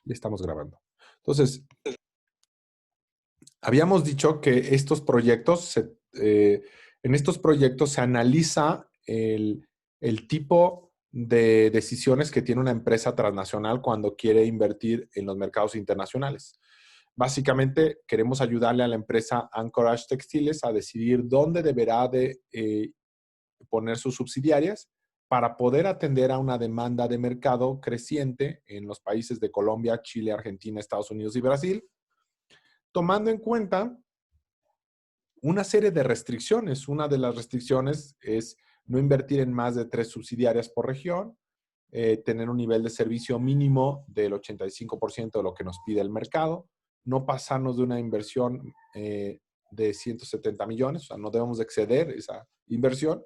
Ya estamos grabando. Entonces, habíamos dicho que en estos proyectos se analiza el tipo de decisiones que tiene una empresa transnacional cuando quiere invertir en los mercados internacionales. Básicamente, queremos ayudarle a la empresa Anchorage Textiles a decidir dónde deberá de poner sus subsidiarias para poder atender a una demanda de mercado creciente en los países de Colombia, Chile, Argentina, Estados Unidos y Brasil, tomando en cuenta una serie de restricciones. Una de las restricciones es no invertir en más de 3 subsidiarias por región, tener un nivel de servicio mínimo del 85% de lo que nos pide el mercado, no pasarnos de una inversión de 170 millones, o sea, no debemos exceder esa inversión,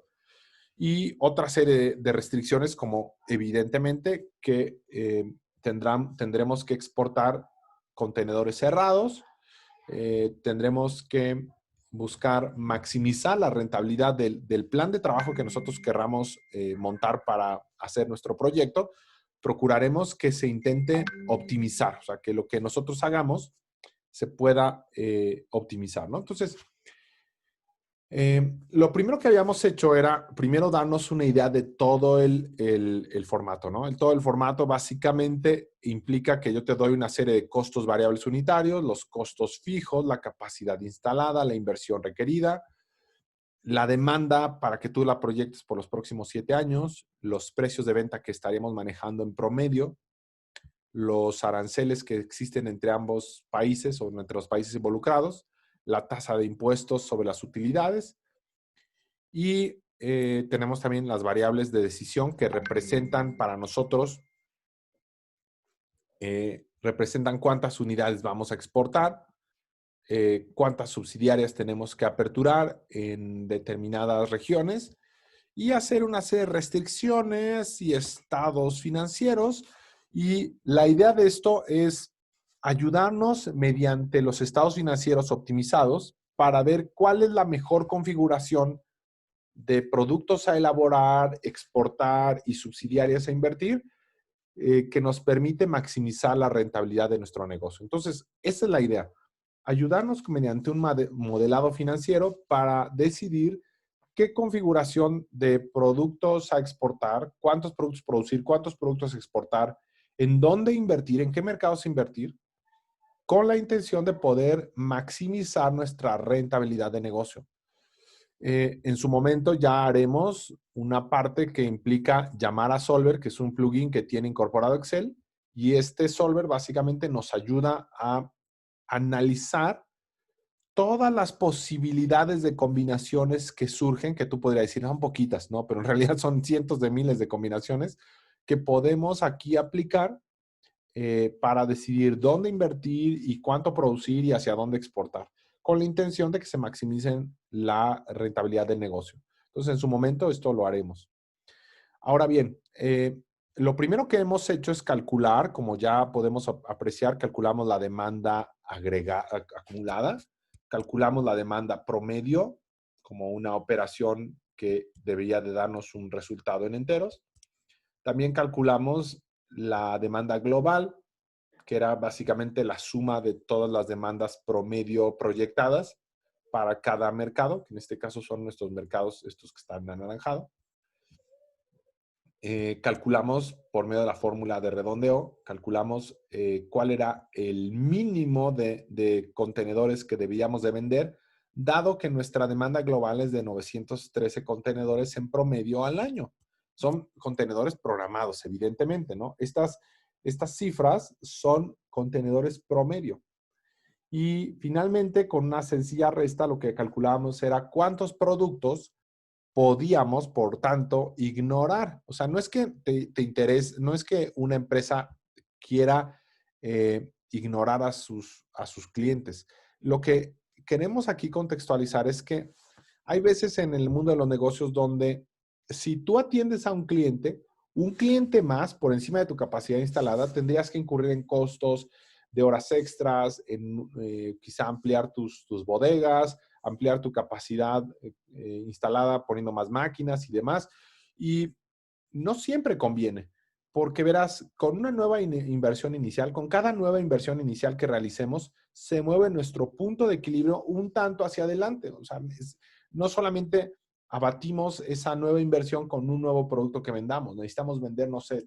y otra serie de restricciones como evidentemente que tendremos que exportar contenedores cerrados, tendremos que buscar maximizar la rentabilidad del plan de trabajo que nosotros querramos montar para hacer nuestro proyecto. Procuraremos que se intente optimizar, o sea, que lo que nosotros hagamos se pueda optimizar, ¿no? Entonces, lo primero que habíamos hecho era primero darnos una idea de todo el formato, ¿no? Todo el formato básicamente implica que yo te doy una serie de costos variables unitarios, los costos fijos, la capacidad instalada, la inversión requerida, la demanda para que tú la proyectes por los próximos 7 años, los precios de venta que estaríamos manejando en promedio, los aranceles que existen entre ambos países o entre los países involucrados, la tasa de impuestos sobre las utilidades. Y tenemos también las variables de decisión que representan para nosotros, representan cuántas unidades vamos a exportar, cuántas subsidiarias tenemos que aperturar en determinadas regiones y hacer una serie de restricciones y estados financieros. Y la idea de esto es ayudarnos mediante los estados financieros optimizados para ver cuál es la mejor configuración de productos a elaborar, exportar y subsidiarias a invertir, que nos permite maximizar la rentabilidad de nuestro negocio. Entonces, esa es la idea. Ayudarnos mediante un modelado financiero para decidir qué configuración de productos a exportar, cuántos productos producir, cuántos productos exportar, en dónde invertir, en qué mercados invertir, con la intención de poder maximizar nuestra rentabilidad de negocio. En su momento ya haremos una parte que implica llamar a Solver, que es un plugin que tiene incorporado Excel, y este Solver básicamente nos ayuda a analizar todas las posibilidades de combinaciones que surgen, que tú podrías decir, son poquitas, ¿no? Pero en realidad son cientos de miles de combinaciones que podemos aquí aplicar para decidir dónde invertir y cuánto producir y hacia dónde exportar, con la intención de que se maximicen la rentabilidad del negocio. Entonces, en su momento, esto lo haremos. Ahora bien, lo primero que hemos hecho es calcular, como ya podemos apreciar, calculamos la demanda acumulada, calculamos la demanda promedio como una operación que debería de darnos un resultado en enteros. También calculamos la demanda global, que era básicamente la suma de todas las demandas promedio proyectadas para cada mercado, que en este caso son nuestros mercados, estos que están anaranjados. Calculamos por medio de la fórmula de redondeo, calculamos cuál era el mínimo de contenedores que debíamos de vender, dado que nuestra demanda global es de 913 contenedores en promedio al año. Son contenedores programados, evidentemente, ¿no? Estas cifras son contenedores promedio. Y finalmente, con una sencilla resta, lo que calculábamos era cuántos productos podíamos, por tanto, ignorar. O sea, no es que te interese, no es que una empresa quiera ignorar a sus clientes. Lo que queremos aquí contextualizar es que hay veces en el mundo de los negocios donde si tú atiendes a un cliente más por encima de tu capacidad instalada, tendrías que incurrir en costos de horas extras, en quizá ampliar tus bodegas, ampliar tu capacidad instalada poniendo más máquinas y demás. Y no siempre conviene. porque verás, con una nueva inversión inicial, con cada nueva inversión inicial que realicemos, se mueve nuestro punto de equilibrio un tanto hacia adelante. O sea, no solamente abatimos esa nueva inversión con un nuevo producto que vendamos, necesitamos vender, no sé,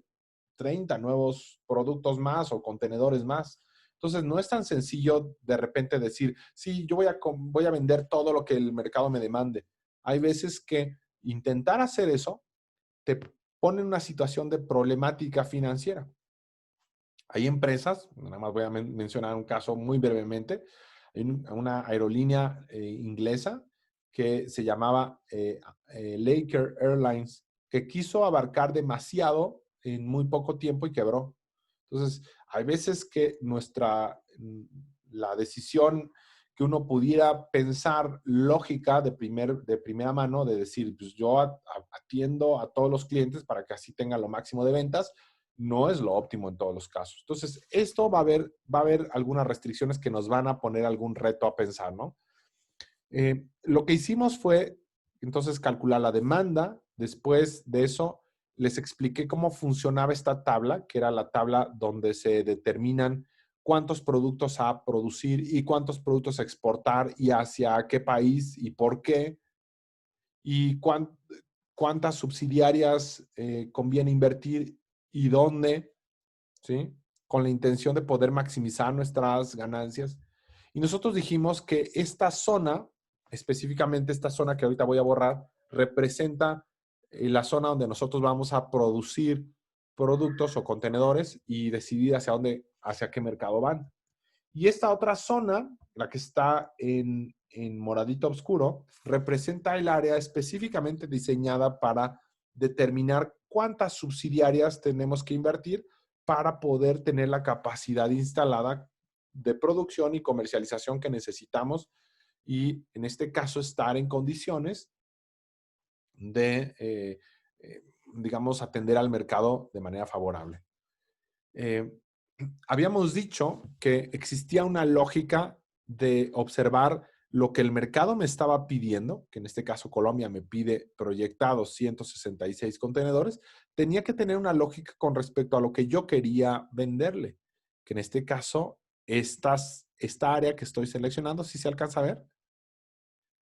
30 nuevos productos más o contenedores más. Entonces, no es tan sencillo de repente decir, sí, yo voy a vender todo lo que el mercado me demande. Hay veces que intentar hacer eso te pone en una situación de problemática financiera. Hay empresas, nada más voy a mencionar un caso muy brevemente, hay una aerolínea inglesa que se llamaba Laker Airlines, que quiso abarcar demasiado en muy poco tiempo y quebró. Entonces, hay veces que la decisión que uno pudiera pensar lógica de primera mano, de decir, pues yo atiendo a todos los clientes para que así tengan lo máximo de ventas, no es lo óptimo en todos los casos. Entonces, esto va a haber algunas restricciones que nos van a poner algún reto a pensar, ¿no? Lo que hicimos fue, entonces, calcular la demanda. Después de eso, les expliqué cómo funcionaba esta tabla, que era la tabla donde se determinan cuántos productos a producir y cuántos productos a exportar y hacia qué país y por qué, y cuántas subsidiarias conviene invertir y dónde, ¿sí? Con la intención de poder maximizar nuestras ganancias. Y nosotros dijimos que esta zona, específicamente esta zona que ahorita voy a borrar, representa la zona donde nosotros vamos a producir productos o contenedores y decidir hacia qué mercado van. Y esta otra zona, la que está en moradito oscuro, representa el área específicamente diseñada para determinar cuántas subsidiarias tenemos que invertir para poder tener la capacidad instalada de producción y comercialización que necesitamos y en este caso estar en condiciones de, digamos, atender al mercado de manera favorable. Habíamos dicho que existía una lógica de observar lo que el mercado me estaba pidiendo, que en este caso Colombia me pide proyectados 166 contenedores, tenía que tener una lógica con respecto a lo que yo quería venderle, que en este caso esta área que estoy seleccionando, si se alcanza a ver,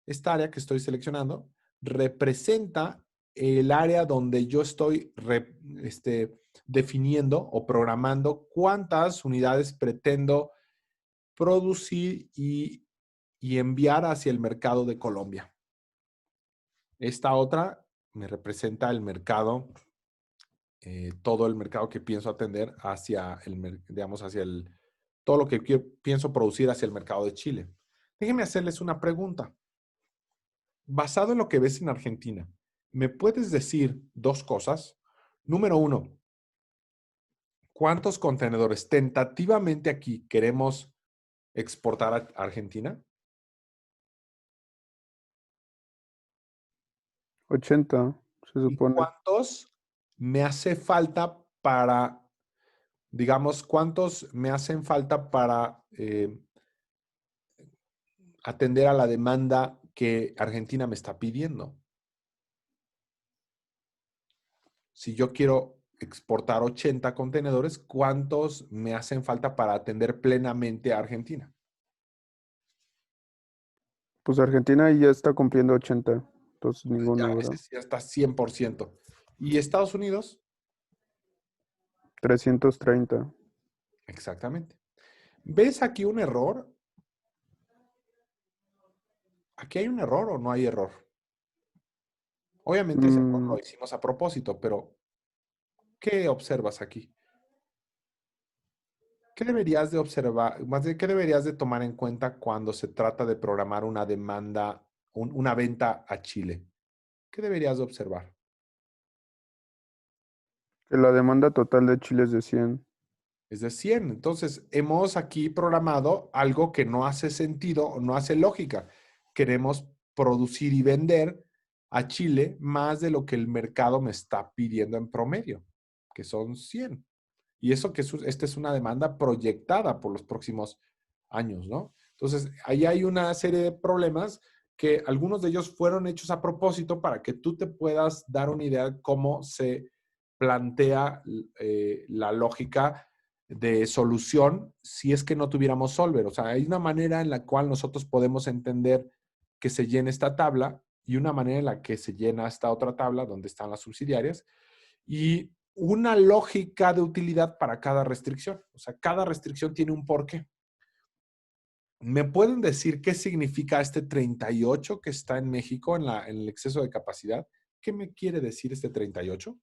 esta área que estoy seleccionando representa el área donde yo estoy definiendo o programando cuántas unidades pretendo producir y enviar hacia el mercado de Colombia. Esta otra me representa el mercado, todo el mercado que pienso atender hacia todo lo que pienso producir hacia el mercado de Chile. Déjenme hacerles una pregunta. Basado en lo que ves en Argentina, ¿me puedes decir dos cosas? Número uno, ¿cuántos contenedores tentativamente aquí queremos exportar a Argentina? 80, se ¿Y supone. cuántos me hace falta para, digamos, cuántos me hacen falta para atender a la demanda que Argentina me está pidiendo? Si yo quiero exportar 80 contenedores, ¿cuántos me hacen falta para atender plenamente a Argentina? Pues Argentina ya está cumpliendo 80, entonces Ya, ninguno, ese ¿verdad? sí ya está 100%. ¿Y Estados Unidos? 330. Exactamente. ¿Ves aquí un error? ¿Aquí hay un error o no hay error? Obviamente ese error Mm, lo hicimos a propósito, pero ¿qué observas aquí? ¿Qué deberías de observar, más bien, qué deberías de tomar en cuenta cuando se trata de programar una demanda, una venta a Chile? ¿Qué deberías de observar? que la demanda total de Chile es de 100. Es de 100. Entonces, hemos aquí programado algo que no hace sentido o no hace lógica. Queremos producir y vender a Chile más de lo que el mercado me está pidiendo en promedio, que son 100. Y eso que esta es una demanda proyectada por los próximos años, ¿no? Entonces, ahí hay una serie de problemas que algunos de ellos fueron hechos a propósito para que tú te puedas dar una idea de cómo se plantea la lógica de solución si es que no tuviéramos solver. O sea, hay una manera en la cual nosotros podemos entender que se llena esta tabla y una manera en la que se llena esta otra tabla donde están las subsidiarias y una lógica de utilidad para cada restricción. O sea, cada restricción tiene un porqué. ¿Me pueden decir qué significa este 38 que está en México en el exceso de capacidad? ¿Qué me quiere decir este 38?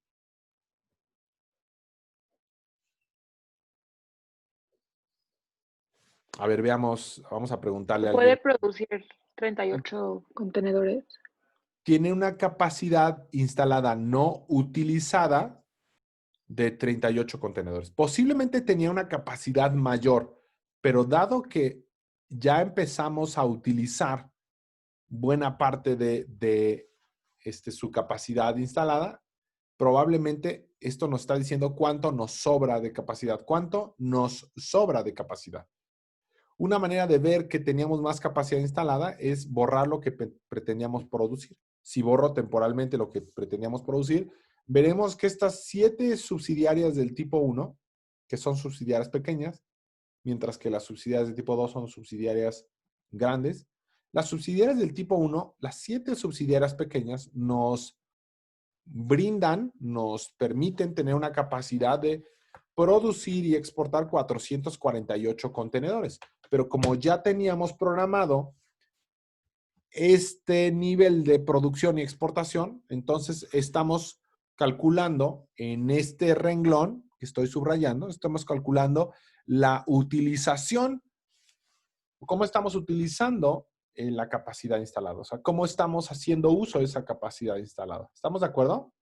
A ver, veamos, vamos a preguntarle a Puede alguien. producir 38 contenedores. Tiene una capacidad instalada no utilizada de 38 contenedores. Posiblemente tenía una capacidad mayor, pero dado que ya empezamos a utilizar buena parte de su capacidad instalada, probablemente esto nos está diciendo cuánto nos sobra de capacidad. ¿Cuánto nos sobra de capacidad? Una manera de ver que teníamos más capacidad instalada es borrar lo que pretendíamos producir. Si borro temporalmente lo que pretendíamos producir, veremos que estas 7 subsidiarias del tipo 1, que son subsidiarias pequeñas, mientras que las subsidiarias del tipo 2 son subsidiarias grandes, las subsidiarias del tipo 1, las 7 subsidiarias pequeñas nos brindan, nos permiten tener una capacidad de producir y exportar 448 contenedores. Pero como ya teníamos programado este nivel de producción y exportación, entonces estamos calculando en este renglón que estoy subrayando, estamos calculando la utilización, cómo estamos utilizando la capacidad instalada, o sea, cómo estamos haciendo uso de esa capacidad instalada. ¿Estamos de acuerdo?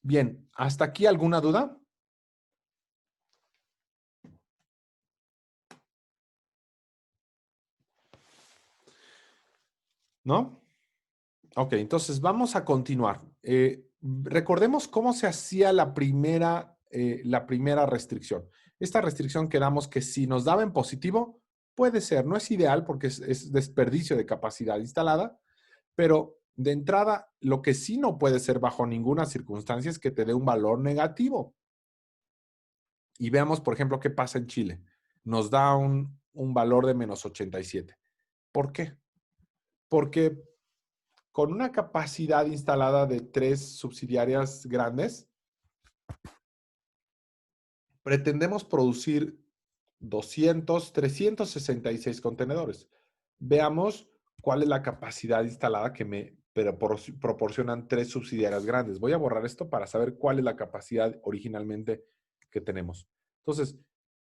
Bien, ¿hasta aquí alguna duda? ¿No? Ok, entonces vamos a continuar. Recordemos cómo se hacía la primera restricción. Esta restricción quedamos que si nos daba en positivo, puede ser, no es ideal porque es desperdicio de capacidad instalada, pero de entrada, lo que sí no puede ser bajo ninguna circunstancia es que te dé un valor negativo. Y veamos, por ejemplo, qué pasa en Chile. Nos da un valor de menos 87. ¿Por qué? Porque con una capacidad instalada de 3 subsidiarias grandes, pretendemos producir 366 contenedores. Veamos cuál es la capacidad instalada que me proporcionan 3 subsidiarias grandes. Voy a borrar esto para saber cuál es la capacidad originalmente que tenemos. Entonces,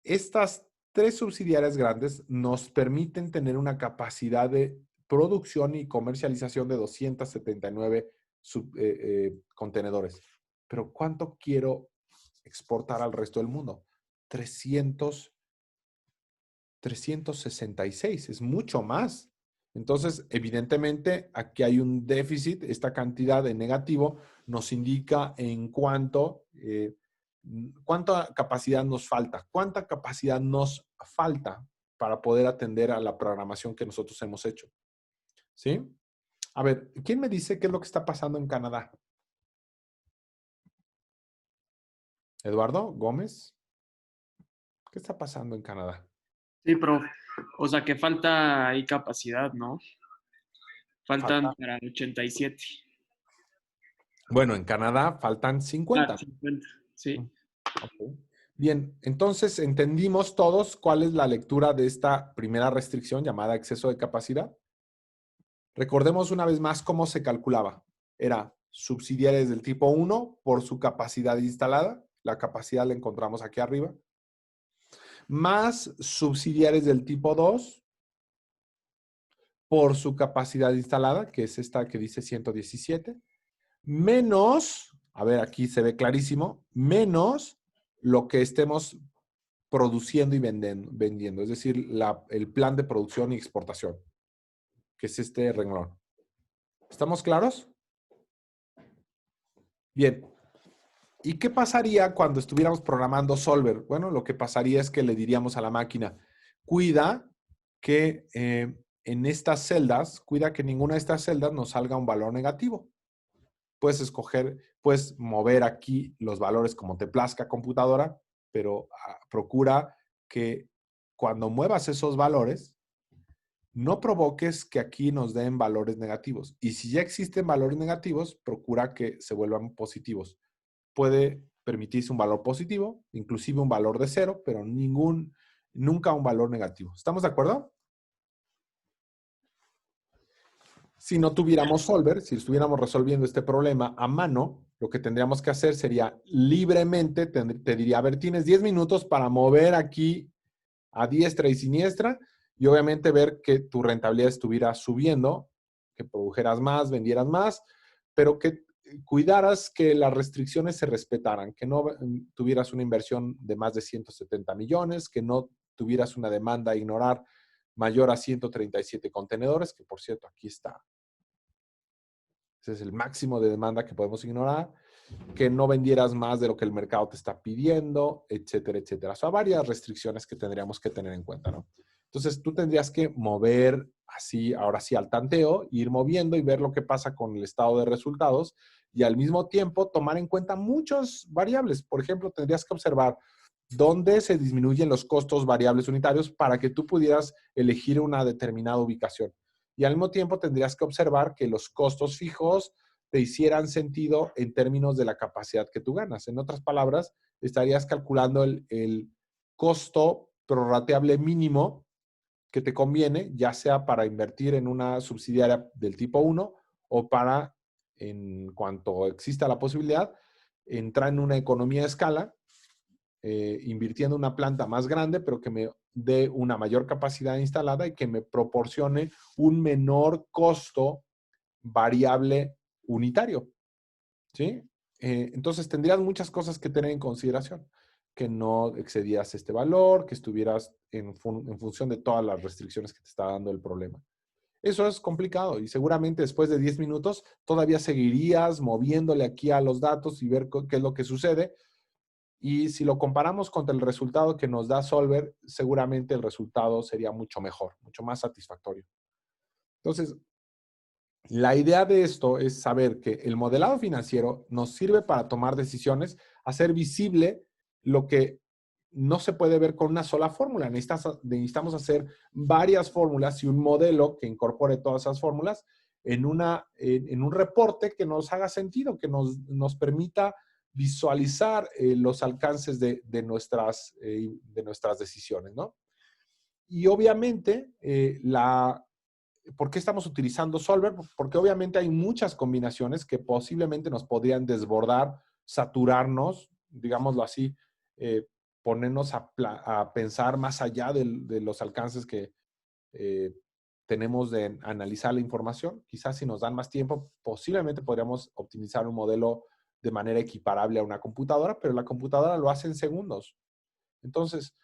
estas 3 subsidiarias grandes nos permiten tener una capacidad de producción y comercialización de 279 contenedores. Pero ¿cuánto quiero exportar al resto del mundo? 366, es mucho más. Entonces, evidentemente, aquí hay un déficit. Esta cantidad de negativo nos indica en cuánta capacidad nos falta, cuánta capacidad nos falta para poder atender a la programación que nosotros hemos hecho. ¿Sí? A ver, ¿quién me dice qué es lo que está pasando en Canadá? ¿Eduardo Gómez? ¿Qué está pasando en Canadá? Sí, prof. O sea que falta ahí capacidad, ¿no? Faltan para 87. Bueno, en Canadá faltan 50. 50, sí. Okay. Bien, entonces entendimos todos cuál es la lectura de esta primera restricción llamada exceso de capacidad. Recordemos una vez más cómo se calculaba. Era subsidiarias del tipo 1 por su capacidad instalada. La capacidad la encontramos aquí arriba. Más subsidiarias del tipo 2 por su capacidad instalada, que es esta que dice 117. Menos, a ver, aquí se ve clarísimo, menos lo que estemos produciendo y vendiendo. Es decir, el plan de producción y exportación, que es este renglón. ¿Estamos claros? Bien. ¿Y qué pasaría cuando estuviéramos programando Solver? Bueno, lo que pasaría es que le diríamos a la máquina, cuida que en estas celdas, cuida que ninguna de estas celdas nos salga un valor negativo. Puedes escoger, puedes mover aquí los valores como te plazca computadora, pero procura que cuando muevas esos valores, no provoques que aquí nos den valores negativos. Y si ya existen valores negativos, procura que se vuelvan positivos. Puede permitirse un valor positivo, inclusive un valor de 0, pero nunca un valor negativo. ¿Estamos de acuerdo? Si no tuviéramos solver, si estuviéramos resolviendo este problema a mano, lo que tendríamos que hacer sería libremente, te diría, a ver, tienes 10 minutos para mover aquí a diestra y siniestra y obviamente ver que tu rentabilidad estuviera subiendo, que produjeras más, vendieras más, pero que cuidaras que las restricciones se respetaran, que no tuvieras una inversión de más de 170 millones, que no tuvieras una demanda a ignorar mayor a 137 contenedores, que por cierto aquí está. Ese es el máximo de demanda que podemos ignorar, que no vendieras más de lo que el mercado te está pidiendo, etcétera, etcétera. O sea, varias restricciones que tendríamos que tener en cuenta, ¿no? Entonces, tú tendrías que mover así, ahora sí, al tanteo, ir moviendo y ver lo que pasa con el estado de resultados y al mismo tiempo tomar en cuenta muchas variables. Por ejemplo, tendrías que observar dónde se disminuyen los costos variables unitarios para que tú pudieras elegir una determinada ubicación. Y al mismo tiempo tendrías que observar que los costos fijos te hicieran sentido en términos de la capacidad que tú ganas. En otras palabras, estarías calculando el costo prorrateable mínimo que te conviene, ya sea para invertir en una subsidiaria del tipo 1 o para, en cuanto exista la posibilidad, entrar en una economía de escala, invirtiendo en una planta más grande, pero que me dé una mayor capacidad instalada y que me proporcione un menor costo variable unitario, ¿sí? Entonces tendrías muchas cosas que tener en consideración, que no excedieras este valor, que estuvieras en función de todas las restricciones que te está dando el problema. Eso es complicado y seguramente después de 10 minutos todavía seguirías moviéndole aquí a los datos y ver qué es lo que sucede. Y si lo comparamos contra el resultado que nos da Solver, seguramente el resultado sería mucho mejor, mucho más satisfactorio. Entonces, la idea de esto es saber que el modelado financiero nos sirve para tomar decisiones, hacer visible lo que no se puede ver con una sola fórmula. Necesitamos hacer varias fórmulas y un modelo que incorpore todas esas fórmulas en un reporte que nos haga sentido, que nos permita visualizar los alcances de nuestras decisiones, ¿no? Y obviamente, ¿por qué estamos utilizando Solver? Porque obviamente hay muchas combinaciones que posiblemente nos podrían desbordar, saturarnos, digámoslo así, ponernos a pensar más allá de los alcances que tenemos de analizar la información. Quizás si nos dan más tiempo, posiblemente podríamos optimizar un modelo de manera equiparable a una computadora, pero la computadora lo hace en segundos. Entonces,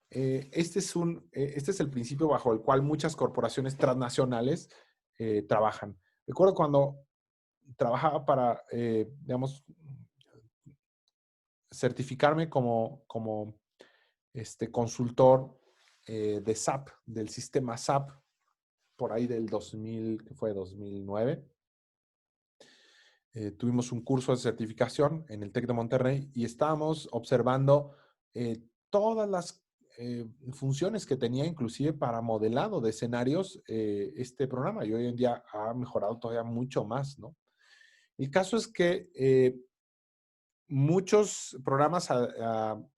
este es el principio bajo el cual muchas corporaciones transnacionales trabajan. Recuerdo cuando trabajaba para, digamos, certificarme como consultor de SAP, del sistema SAP, por ahí del 2000, que fue 2009. Tuvimos un curso de certificación en el TEC de Monterrey y estábamos observando todas las funciones que tenía inclusive para modelado de escenarios este programa, y hoy en día ha mejorado todavía mucho más, ¿no? El caso es que muchos programas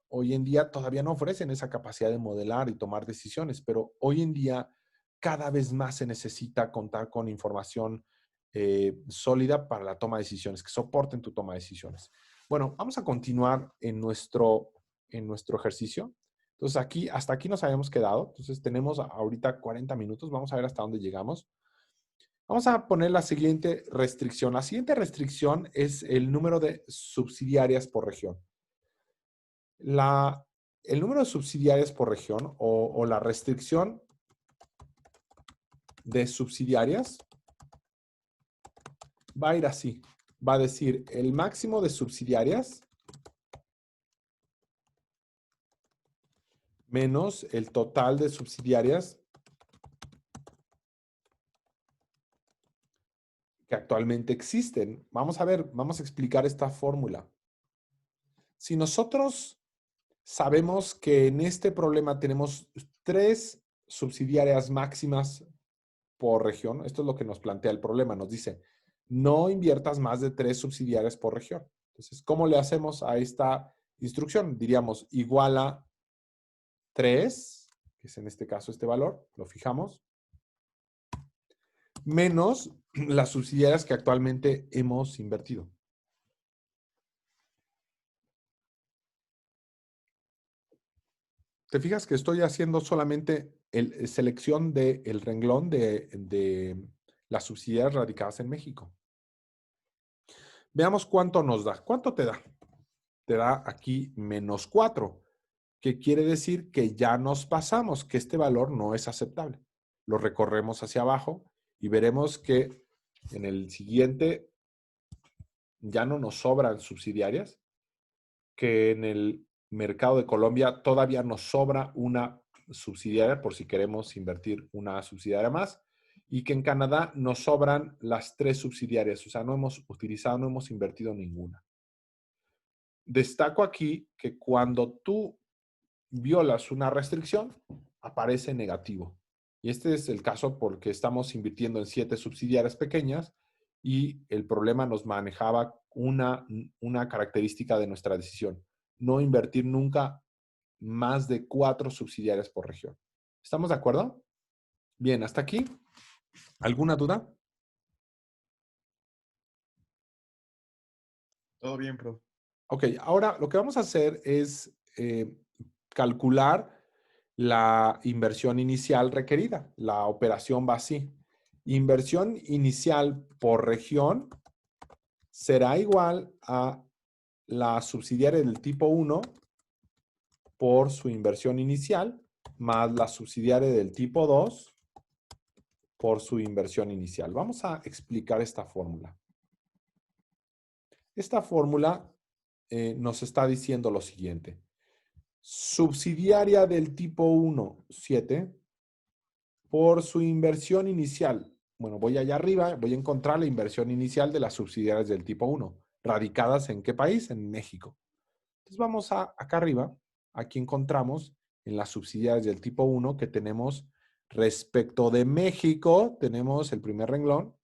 hoy en día todavía no ofrecen esa capacidad de modelar y tomar decisiones, pero hoy en día cada vez más se necesita contar con información sólida para la toma de decisiones, que soporten tu toma de decisiones. Bueno, vamos a continuar en nuestro ejercicio. Entonces, hasta aquí nos habíamos quedado. Entonces, tenemos ahorita 40 minutos. Vamos a ver hasta dónde llegamos. Vamos a poner la siguiente restricción. La siguiente restricción es el número de subsidiarias por región. El número de subsidiarias por región o la restricción de subsidiarias va a ir así. Va a decir el máximo de subsidiarias menos el total de subsidiarias actualmente existen. Vamos a ver, vamos a explicar esta fórmula. Si nosotros sabemos que en este problema tenemos 3 subsidiarias máximas por región, esto es lo que nos plantea el problema, nos dice, no inviertas más de 3 subsidiarias por región. Entonces, ¿cómo le hacemos a esta instrucción? Diríamos igual a 3, que es en este caso este valor, lo fijamos, menos las subsidiarias que actualmente hemos invertido. Te fijas que estoy haciendo solamente selección del renglón de las subsidiarias radicadas en México. Veamos cuánto nos da. ¿Cuánto te da? Te da aquí -4, que quiere decir que ya nos pasamos, que este valor no es aceptable. Lo recorremos hacia abajo y veremos que en el siguiente ya no nos sobran subsidiarias, que en el mercado de Colombia todavía nos sobra una subsidiaria por si queremos invertir una subsidiaria más, y que en Canadá nos sobran las 3 subsidiarias, o sea, no hemos utilizado, no hemos invertido ninguna. Destaco aquí que cuando tú violas una restricción, aparece negativo. Y este es el caso porque estamos invirtiendo en 7 subsidiarias pequeñas y el problema nos manejaba una característica de nuestra decisión. No invertir nunca más de 4 subsidiarias por región. ¿Estamos de acuerdo? Bien, hasta aquí. ¿Alguna duda? Todo bien, profe. Ok, ahora lo que vamos a hacer es calcular la inversión inicial requerida. La operación va así. Inversión inicial por región será igual a la subsidiaria del tipo 1 por su inversión inicial más la subsidiaria del tipo 2 por su inversión inicial. Vamos a explicar esta fórmula. Esta fórmula nos está diciendo lo siguiente. Subsidiaria del tipo 1, 7, por su inversión inicial. Bueno, voy allá arriba, voy a encontrar la inversión inicial de las subsidiarias del tipo 1. ¿Radicadas en qué país? En México. Entonces vamos acá arriba. Aquí encontramos en las subsidiarias del tipo 1 que tenemos respecto de México, tenemos el primer renglón.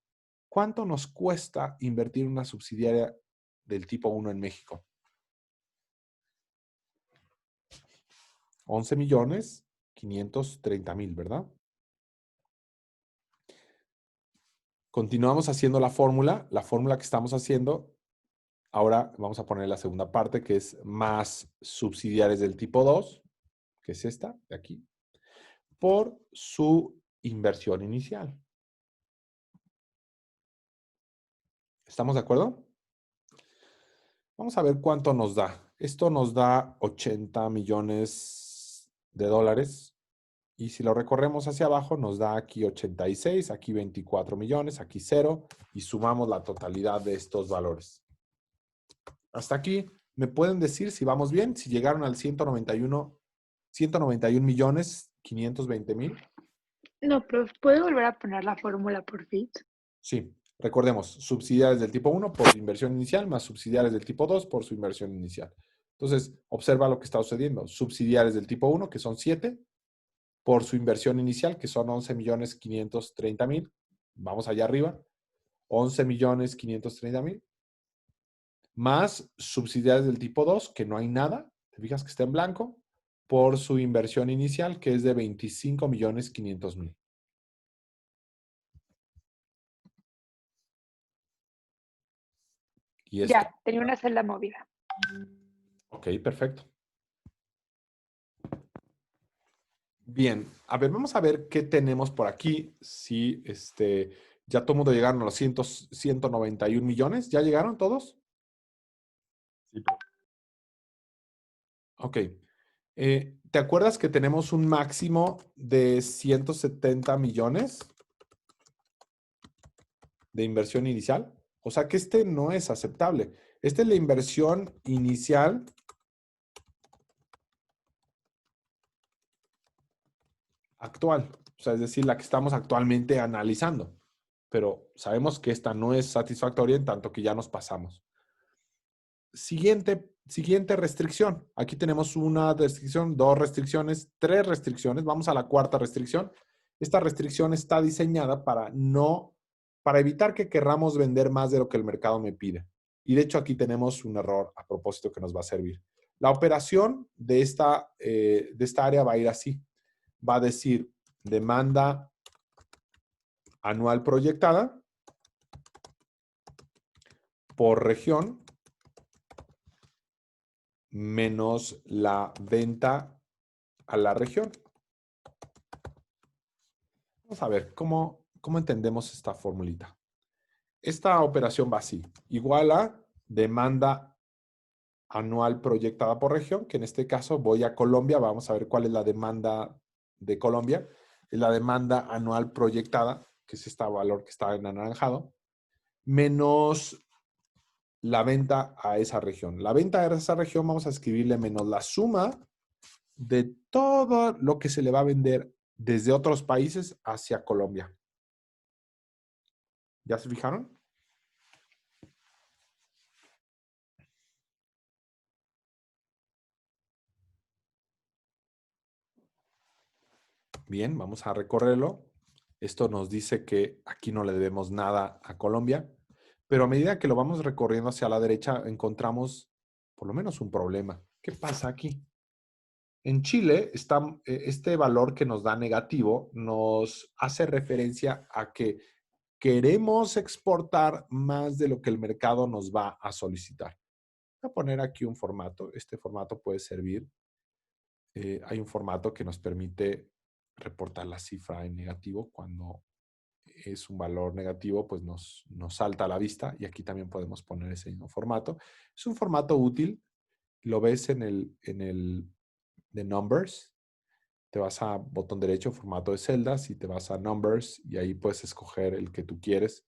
¿Cuánto nos cuesta invertir una subsidiaria del tipo 1 en México? 11.530.000, ¿verdad? Continuamos haciendo la fórmula que estamos haciendo. Ahora vamos a poner la segunda parte, que es más subsidiarias del tipo 2, que es esta de aquí, por su inversión inicial. ¿Estamos de acuerdo? Vamos a ver cuánto nos da. Esto nos da 80 millones de dólares. Y si lo recorremos hacia abajo, nos da aquí 86, aquí 24 millones, aquí 0, y sumamos la totalidad de estos valores. Hasta aquí, ¿me pueden decir si vamos bien? Si llegaron al 191 millones 520 mil. No, profe, ¿puede volver a poner la fórmula por fin? Sí, recordemos, subsidiarias del tipo 1 por su inversión inicial, más subsidiarias del tipo 2 por su inversión inicial. Entonces, observa lo que está sucediendo. Subsidiarias del tipo 1, que son 7, por su inversión inicial, que son 11.530.000. Vamos allá arriba. 11.530.000. Más subsidiarias del tipo 2, que no hay nada. ¿Te fijas que está en blanco? Por su inversión inicial, que es de 25.500.000. Y esto. Ya, tenía una celda movida. Ok, perfecto. Bien, a ver, vamos a ver qué tenemos por aquí. Si ya todo el mundo llegaron a los 191 millones. ¿Ya llegaron todos? Sí, profe. Ok. ¿Te acuerdas que tenemos un máximo de 170 millones de inversión inicial? O sea que este no es aceptable. Esta es la inversión inicial actual. O sea, es decir, la que estamos actualmente analizando. pero sabemos que esta no es satisfactoria en tanto que ya nos pasamos. Siguiente restricción. Aquí tenemos una restricción, dos restricciones, tres restricciones. Vamos a la cuarta restricción. Esta restricción está diseñada para evitar que querramos vender más de lo que el mercado me pide. Y de hecho aquí tenemos un error a propósito que nos va a servir. La operación de esta área va a ir así. Va a decir demanda anual proyectada por región menos la venta a la región. Vamos a ver cómo entendemos esta formulita. Esta operación va así. Igual a demanda anual proyectada por región, que en este caso voy a Colombia. Vamos a ver cuál es la demanda de Colombia. Es la demanda anual proyectada, que es este valor que está en anaranjado, menos la venta a esa región. La venta a esa región vamos a escribirle menos la suma de todo lo que se le va a vender desde otros países hacia Colombia. ¿Ya se fijaron? Bien, vamos a recorrerlo. Esto nos dice que aquí no le debemos nada a Colombia, pero a medida que lo vamos recorriendo hacia la derecha encontramos por lo menos un problema. ¿Qué pasa aquí? En Chile, este valor que nos da negativo nos hace referencia a que queremos exportar más de lo que el mercado nos va a solicitar. Voy a poner aquí un formato. Este formato puede servir. Hay un formato que nos permite reportar la cifra en negativo. Cuando es un valor negativo, pues nos salta a la vista. Y aquí también podemos poner ese mismo formato. Es un formato útil. Lo ves en el de Numbers. Te vas a botón derecho, formato de celdas, y te vas a Numbers, y ahí puedes escoger el que tú quieres.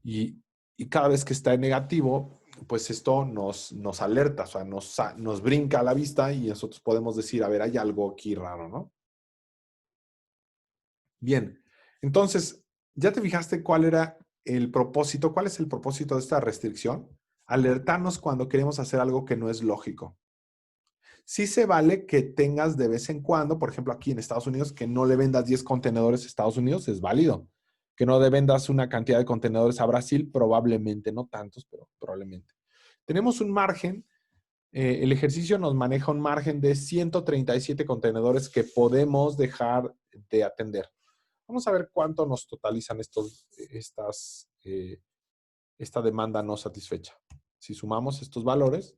Y cada vez que está en negativo, pues esto nos alerta, o sea, nos brinca a la vista y nosotros podemos decir, a ver, hay algo aquí raro, ¿no? Bien, entonces, ¿ya te fijaste cuál era el propósito? ¿Cuál es el propósito de esta restricción? Alertarnos cuando queremos hacer algo que no es lógico. Sí se vale que tengas de vez en cuando, por ejemplo, aquí en Estados Unidos, que no le vendas 10 contenedores a Estados Unidos, es válido. Que no le vendas una cantidad de contenedores a Brasil, probablemente, no tantos, pero probablemente. Tenemos un margen, el ejercicio nos maneja un margen de 137 contenedores que podemos dejar de atender. Vamos a ver cuánto nos totalizan esta demanda no satisfecha. Si sumamos estos valores,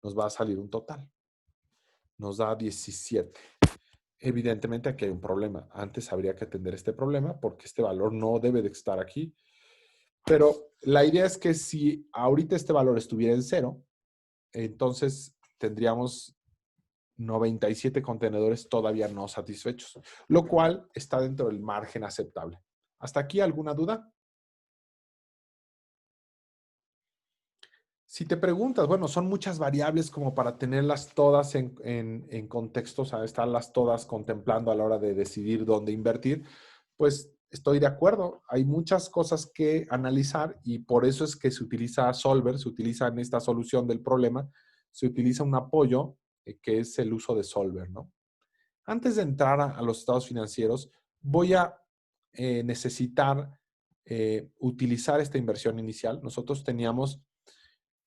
nos va a salir un total. Nos da 17. Evidentemente aquí hay un problema. Antes habría que atender este problema porque este valor no debe de estar aquí. Pero la idea es que si ahorita este valor estuviera en 0, entonces tendríamos 97 contenedores todavía no satisfechos, lo cual está dentro del margen aceptable. ¿Hasta aquí alguna duda? Si te preguntas, bueno, son muchas variables como para tenerlas todas en contexto, o sea, estarlas todas contemplando a la hora de decidir dónde invertir, pues estoy de acuerdo. Hay muchas cosas que analizar y por eso es que se utiliza Solver, se utiliza en esta solución del problema, se utiliza un apoyo que es el uso de Solver, ¿no? Antes de entrar a los estados financieros, voy a necesitar utilizar esta inversión inicial. Nosotros teníamos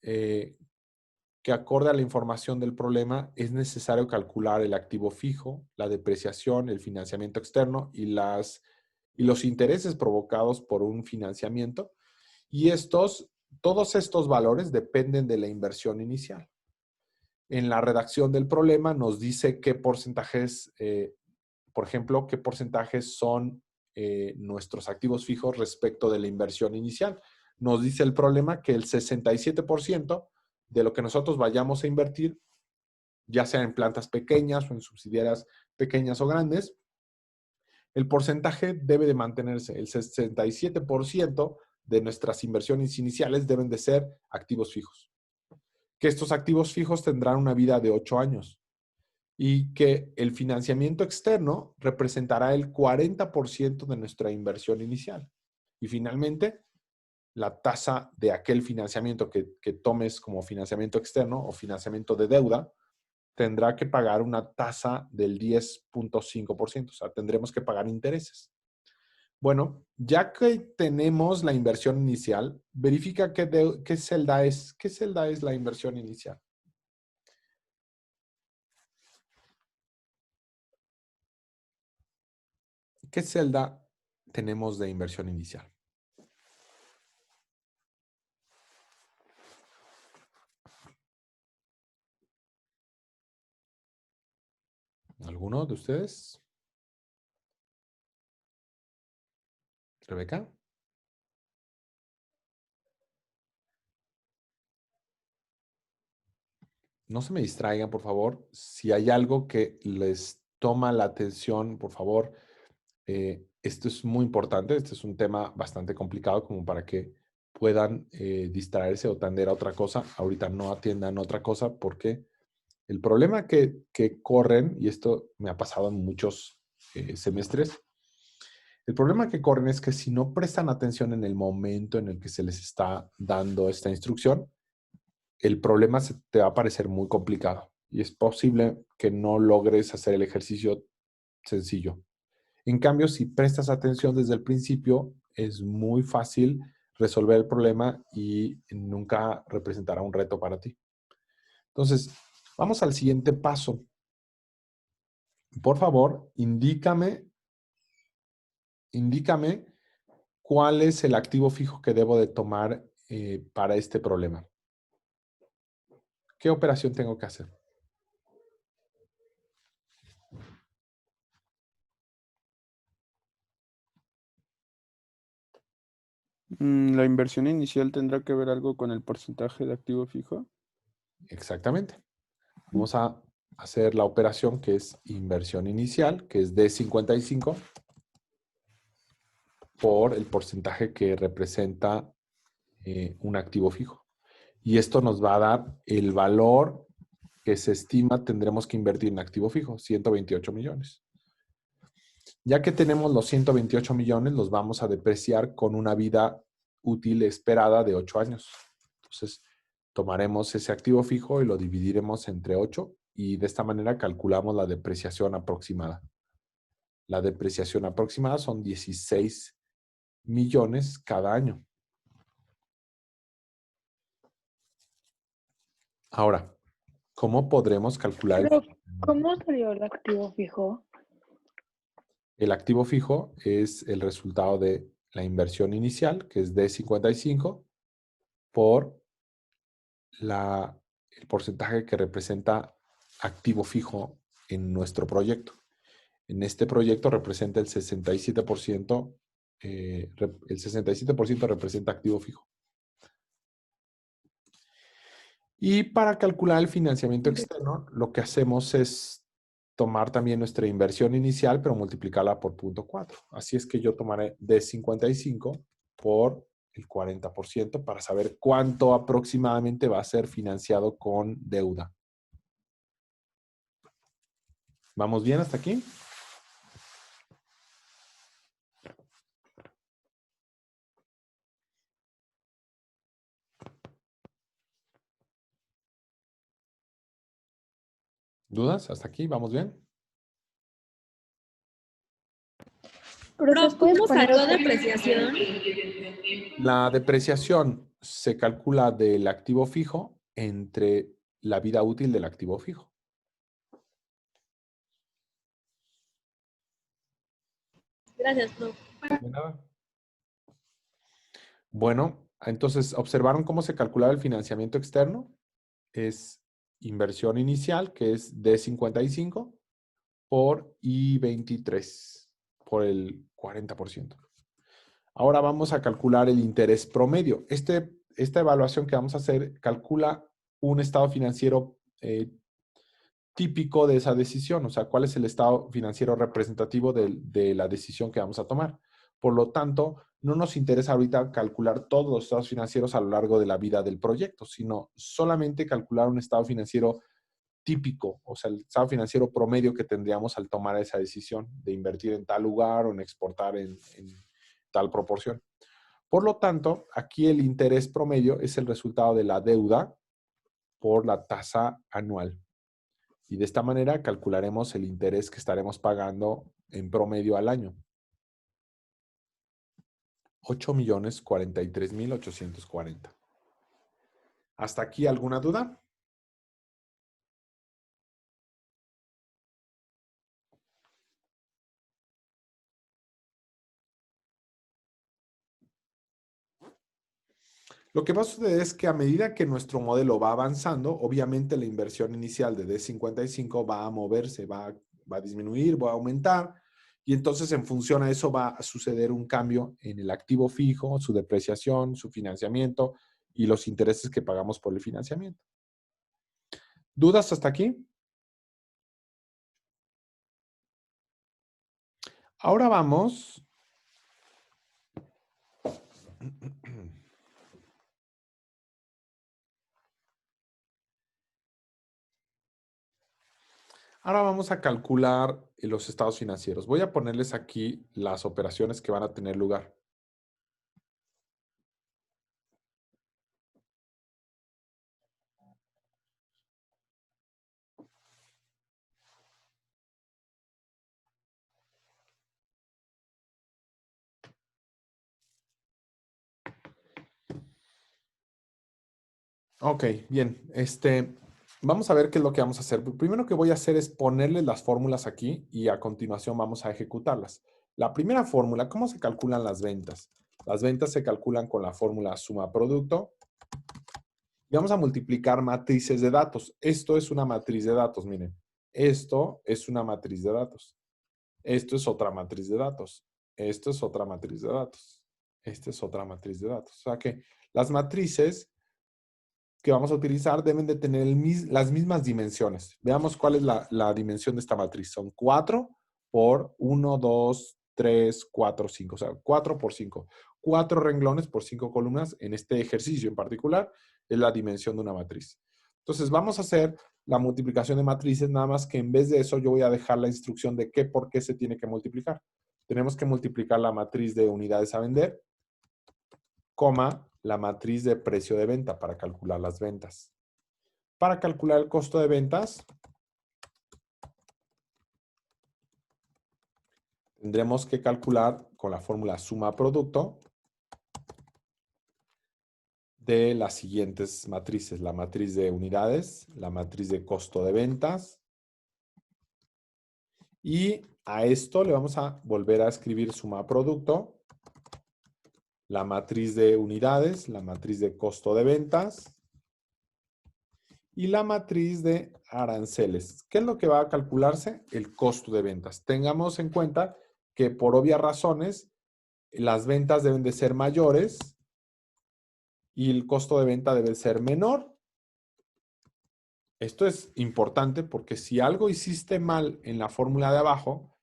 que acorde a la información del problema es necesario calcular el activo fijo, la depreciación, el financiamiento externo y los intereses provocados por un financiamiento. Y todos estos valores dependen de la inversión inicial. En la redacción del problema nos dice qué porcentajes, por ejemplo, qué porcentajes son nuestros activos fijos respecto de la inversión inicial. Nos dice el problema que el 67% de lo que nosotros vayamos a invertir, ya sea en plantas pequeñas o en subsidiarias pequeñas o grandes, el porcentaje debe de mantenerse. El 67% de nuestras inversiones iniciales deben de ser activos fijos. Que estos activos fijos tendrán una vida de 8 años y que el financiamiento externo representará el 40% de nuestra inversión inicial. Y finalmente, la tasa de aquel financiamiento que tomes como financiamiento externo o financiamiento de deuda, tendrá que pagar una tasa del 10.5%. O sea, tendremos que pagar intereses. Bueno, ya que tenemos la inversión inicial, verifica qué celda es. ¿Qué celda es la inversión inicial? ¿Qué celda tenemos de inversión inicial? ¿Alguno de ustedes? ¿Rebeca? No se me distraigan, por favor. Si hay algo que les toma la atención, por favor, esto es muy importante. Este es un tema bastante complicado como para que puedan distraerse o tender a otra cosa. Ahorita no atiendan otra cosa porque el problema que corren, y esto me ha pasado en muchos semestres, el problema que corren es que si no prestan atención en el momento en el que se les está dando esta instrucción, el problema se te va a parecer muy complicado y es posible que no logres hacer el ejercicio sencillo. En cambio, si prestas atención desde el principio, es muy fácil resolver el problema y nunca representará un reto para ti. Entonces, vamos al siguiente paso. Por favor, indícame cuál es el activo fijo que debo de tomar para este problema. ¿Qué operación tengo que hacer? La inversión inicial tendrá que ver algo con el porcentaje de activo fijo. Exactamente. Vamos a hacer la operación que es inversión inicial, que es de 55 por el porcentaje que representa un activo fijo. Y esto nos va a dar el valor que se estima tendremos que invertir en activo fijo, 128 millones. Ya que tenemos los 128 millones, los vamos a depreciar con una vida útil esperada de 8 años. Entonces, tomaremos ese activo fijo y lo dividiremos entre 8 y de esta manera calculamos la depreciación aproximada. La depreciación aproximada son 16 millones cada año. Ahora, ¿cómo podremos calcular Pero, ¿cómo salió el activo fijo? el activo fijo? Es el resultado de la inversión inicial, que es de 55, por el porcentaje que representa activo fijo en nuestro proyecto. En este proyecto representa el 67%, el 67% representa activo fijo. Y para calcular el financiamiento externo, lo que hacemos es tomar también nuestra inversión inicial, pero multiplicarla por 0.4. Así es que yo tomaré de 55 por el 40% para saber cuánto aproximadamente va a ser financiado con deuda. ¿Vamos bien hasta aquí? ¿Dudas? ¿Hasta aquí? ¿Vamos bien? Profe, ¿Cómo poner salió otra- depreciación? La depreciación se calcula del activo fijo entre la vida útil del activo fijo. Gracias, profe. De nada. Bueno, entonces, ¿observaron cómo se calculaba el financiamiento externo? Es inversión inicial, que es de 55 por I23, por el 40%. Ahora vamos a calcular el interés promedio. Esta evaluación que vamos a hacer calcula un estado financiero típico de esa decisión, o sea, cuál es el estado financiero representativo de la decisión que vamos a tomar. Por lo tanto, no nos interesa ahorita calcular todos los estados financieros a lo largo de la vida del proyecto, sino solamente calcular un estado financiero típico, o sea, el estado financiero promedio que tendríamos al tomar esa decisión de invertir en tal lugar o en exportar en tal proporción. Por lo tanto, aquí el interés promedio es el resultado de la deuda por la tasa anual. Y de esta manera calcularemos el interés que estaremos pagando en promedio al año. 8,043,840. ¿Hasta aquí alguna duda? Lo que va a suceder es que a medida que nuestro modelo va avanzando, obviamente la inversión inicial de D55 va a moverse, va a disminuir, va a aumentar, y entonces en función a eso va a suceder un cambio en el activo fijo, su depreciación, su financiamiento y los intereses que pagamos por el financiamiento. ¿Dudas hasta aquí? Ahora vamos. Ahora vamos a calcular los estados financieros. Voy a ponerles aquí las operaciones que van a tener lugar. Ok, bien. Vamos a ver qué es lo que vamos a hacer. Lo primero que voy a hacer es ponerles las fórmulas aquí y a continuación vamos a ejecutarlas. La primera fórmula, ¿cómo se calculan las ventas? Las ventas se calculan con la fórmula suma producto. Y vamos a multiplicar matrices de datos. Esto es una matriz de datos, miren. Esto es una matriz de datos. Esto es otra matriz de datos. Esto es otra matriz de datos. Esta es otra matriz de datos. O sea que las matrices que vamos a utilizar deben de tener las mismas dimensiones. Veamos cuál es la dimensión de esta matriz. Son 4 por 1, 2, 3, 4, 5. O sea, 4 por 5. 4 renglones por 5 columnas en este ejercicio en particular es la dimensión de una matriz. Entonces vamos a hacer la multiplicación de matrices, nada más que en vez de eso yo voy a dejar la instrucción de qué por qué se tiene que multiplicar. Tenemos que multiplicar la matriz de unidades a vender, coma, la matriz de precio de venta para calcular las ventas. Para calcular el costo de ventas, tendremos que calcular con la fórmula suma producto de las siguientes matrices. La matriz de unidades, la matriz de costo de ventas. Y a esto le vamos a volver a escribir suma producto, la matriz de unidades, la matriz de costo de ventas y la matriz de aranceles. ¿Qué es lo que va a calcularse? El costo de ventas. Tengamos en cuenta que por obvias razones las ventas deben de ser mayores y el costo de venta debe ser menor. Esto es importante porque si algo hiciste mal en la fórmula de abajo,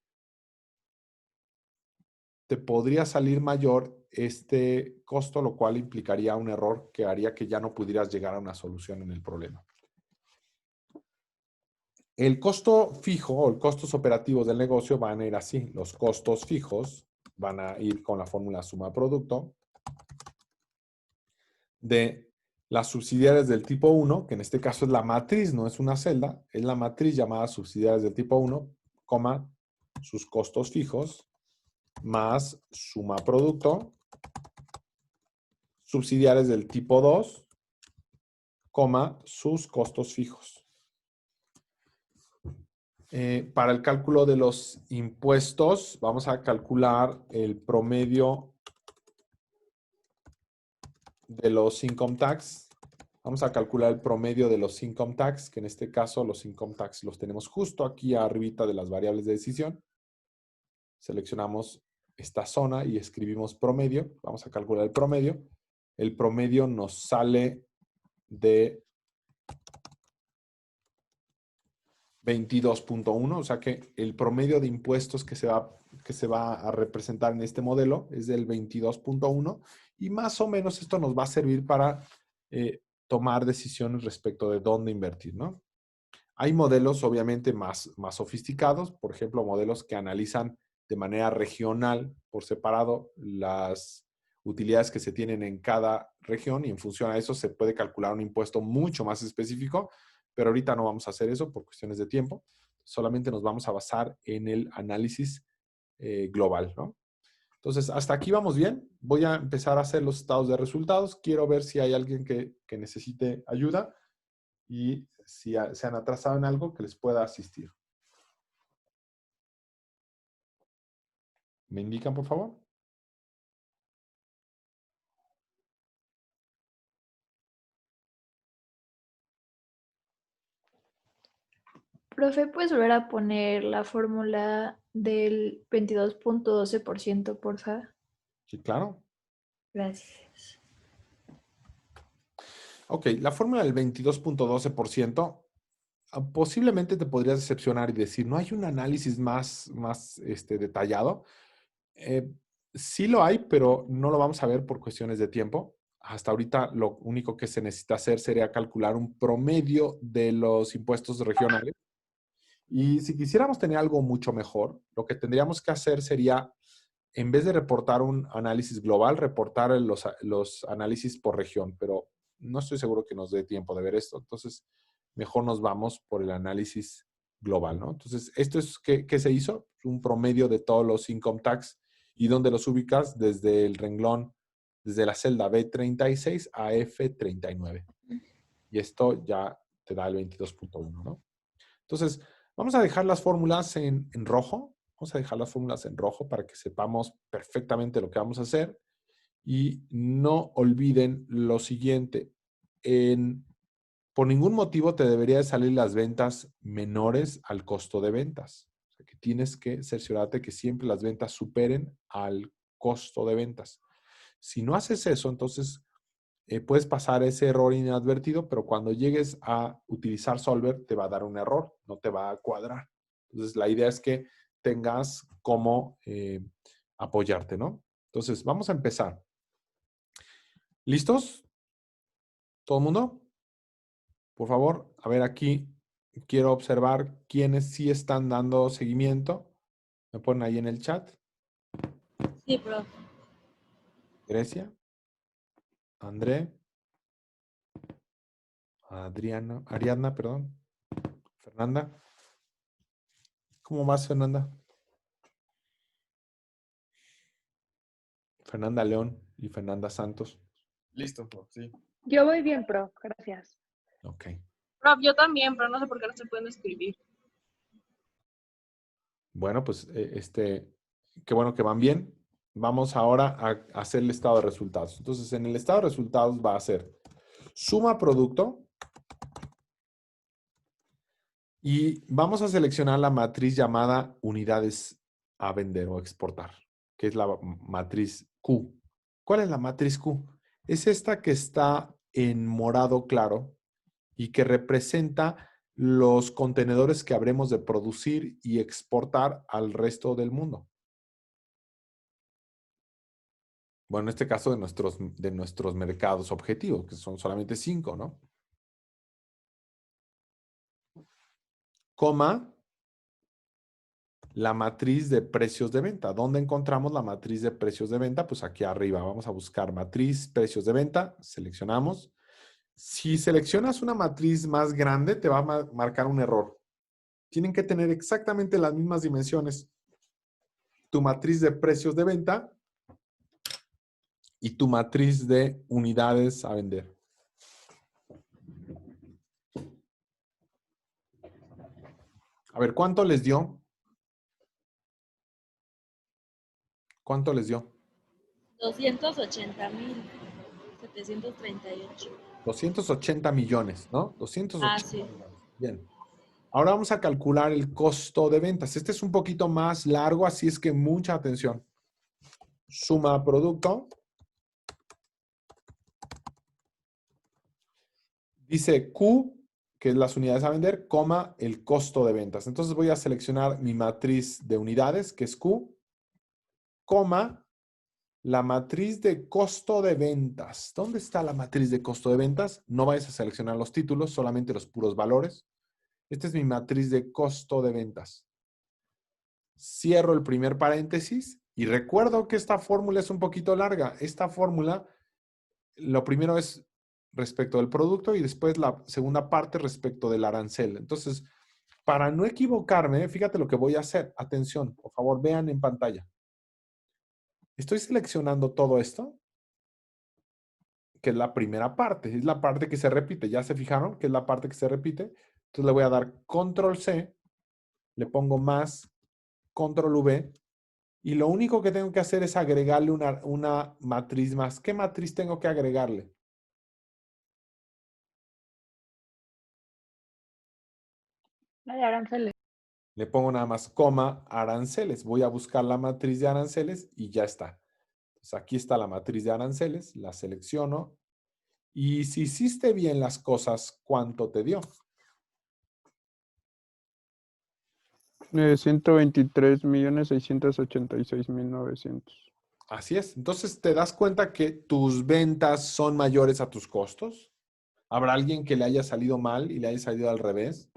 te podría salir mayor este costo, lo cual implicaría un error que haría que ya no pudieras llegar a una solución en el problema. El costo fijo o los costos operativos del negocio van a ir así. Los costos fijos van a ir con la fórmula suma producto de las subsidiarias del tipo 1, que en este caso es la matriz, no es una celda, es la matriz llamada subsidiarias del tipo 1, coma, sus costos fijos, más suma producto, subsidiarias del tipo 2, coma, sus costos fijos. Para el cálculo de los impuestos, vamos a calcular el promedio de los income tax. Vamos a calcular el promedio de los income tax, que en este caso los income tax los tenemos justo aquí arribita de las variables de decisión. Seleccionamos esta zona y escribimos promedio. Vamos a calcular el promedio. El promedio nos sale de 22.1, o sea que el promedio de impuestos que se va a representar en este modelo es del 22.1 y más o menos esto nos va a servir para tomar decisiones respecto de dónde invertir, ¿no? Hay modelos obviamente más sofisticados, por ejemplo, modelos que analizan de manera regional por separado las utilidades que se tienen en cada región y en función a eso se puede calcular un impuesto mucho más específico, pero ahorita no vamos a hacer eso por cuestiones de tiempo. Solamente nos vamos a basar en el análisis global, ¿no? Entonces, hasta aquí vamos bien. Voy a empezar a hacer los estados de resultados. Quiero ver si hay alguien que necesite ayuda y si se han atrasado en algo que les pueda asistir. ¿Me indican, por favor? Profe, ¿puedes volver a poner la fórmula del 22.12%, porfa? Sí, claro. Gracias. Ok, la fórmula del 22.12%, posiblemente te podrías decepcionar y decir, ¿no hay un análisis más detallado? Sí lo hay, pero no lo vamos a ver por cuestiones de tiempo. Hasta ahorita lo único que se necesita hacer sería calcular un promedio de los impuestos regionales. Y si quisiéramos tener algo mucho mejor, lo que tendríamos que hacer sería, en vez de reportar un análisis global, reportar los análisis por región, pero no estoy seguro que nos dé tiempo de ver esto. Entonces, mejor nos vamos por el análisis global, ¿no? Entonces, esto es, ¿qué se hizo? Un promedio de todos los income tax y dónde los ubicas desde el renglón, desde la celda B36 a F39. Y esto ya te da el 22.1, ¿no? Entonces, vamos a dejar las fórmulas en rojo. Vamos a dejar las fórmulas en rojo para que sepamos perfectamente lo que vamos a hacer. Y no olviden lo siguiente. Por ningún motivo te debería de salir las ventas menores al costo de ventas. O sea, que tienes que cerciorarte que siempre las ventas superen al costo de ventas. Si no haces eso, entonces puedes pasar ese error inadvertido, pero cuando llegues a utilizar Solver te va a dar un error, no te va a cuadrar. Entonces, la idea es que tengas cómo apoyarte, ¿no? Entonces, vamos a empezar. ¿Listos? ¿Todo el mundo? Por favor, a ver aquí, quiero observar quiénes sí están dando seguimiento. Me ponen ahí en el chat. Sí, profe. Grecia, André, Ariadna, perdón, Fernanda. ¿Cómo vas, Fernanda? Fernanda León y Fernanda Santos. Listo, prof, sí. Yo voy bien, prof. Gracias. Ok. Prof, yo también, pero no sé por qué no se pueden escribir. Bueno, pues qué bueno que van bien. Vamos ahora a hacer el estado de resultados. Entonces, en el estado de resultados va a ser suma producto y vamos a seleccionar la matriz llamada unidades a vender o exportar, que es la matriz Q. ¿Cuál es la matriz Q? Es esta que está en morado claro y que representa los contenedores que habremos de producir y exportar al resto del mundo. Bueno, en este caso de nuestros mercados objetivos, que son solamente 5, ¿no? Coma, la matriz de precios de venta. ¿Dónde encontramos la matriz de precios de venta? Pues aquí arriba. Vamos a buscar matriz precios de venta. Seleccionamos. Si seleccionas una matriz más grande, te va a marcar un error. Tienen que tener exactamente las mismas dimensiones. Tu matriz de precios de venta y tu matriz de unidades a vender. A ver, ¿cuánto les dio? ¿Cuánto les dio? 280,738. 280 millones, ¿no? 280 sí. millones. Bien. Ahora vamos a calcular el costo de ventas. Este es un poquito más largo, así es que mucha atención. Suma producto. Dice Q, que es las unidades a vender, coma el costo de ventas. Entonces voy a seleccionar mi matriz de unidades, que es Q, coma la matriz de costo de ventas. ¿Dónde está la matriz de costo de ventas? No vayas a seleccionar los títulos, solamente los puros valores. Esta es mi matriz de costo de ventas. Cierro el primer paréntesis Y recuerdo que esta fórmula es un poquito larga. Esta fórmula, lo primero es respecto del producto y después la segunda parte respecto del arancel. Entonces, para no equivocarme, fíjate lo que voy a hacer. Atención, por favor, vean en pantalla. Estoy seleccionando todo esto, que es la primera parte. Es la parte que se repite. ¿Ya se fijaron que es la parte que se repite? Entonces le voy a dar Control C, le pongo más, Control V, y lo único que tengo que hacer es agregarle una matriz más. ¿Qué matriz tengo que agregarle? La de aranceles. Le pongo nada más coma aranceles. Voy a buscar la matriz de aranceles y ya está. Entonces aquí está la matriz de aranceles, la selecciono. Y si hiciste bien las cosas, ¿cuánto te dio? 123.686.900. Así es. Entonces, ¿te das cuenta que tus ventas son mayores a tus costos? ¿Habrá alguien que le haya salido mal y le haya salido al revés?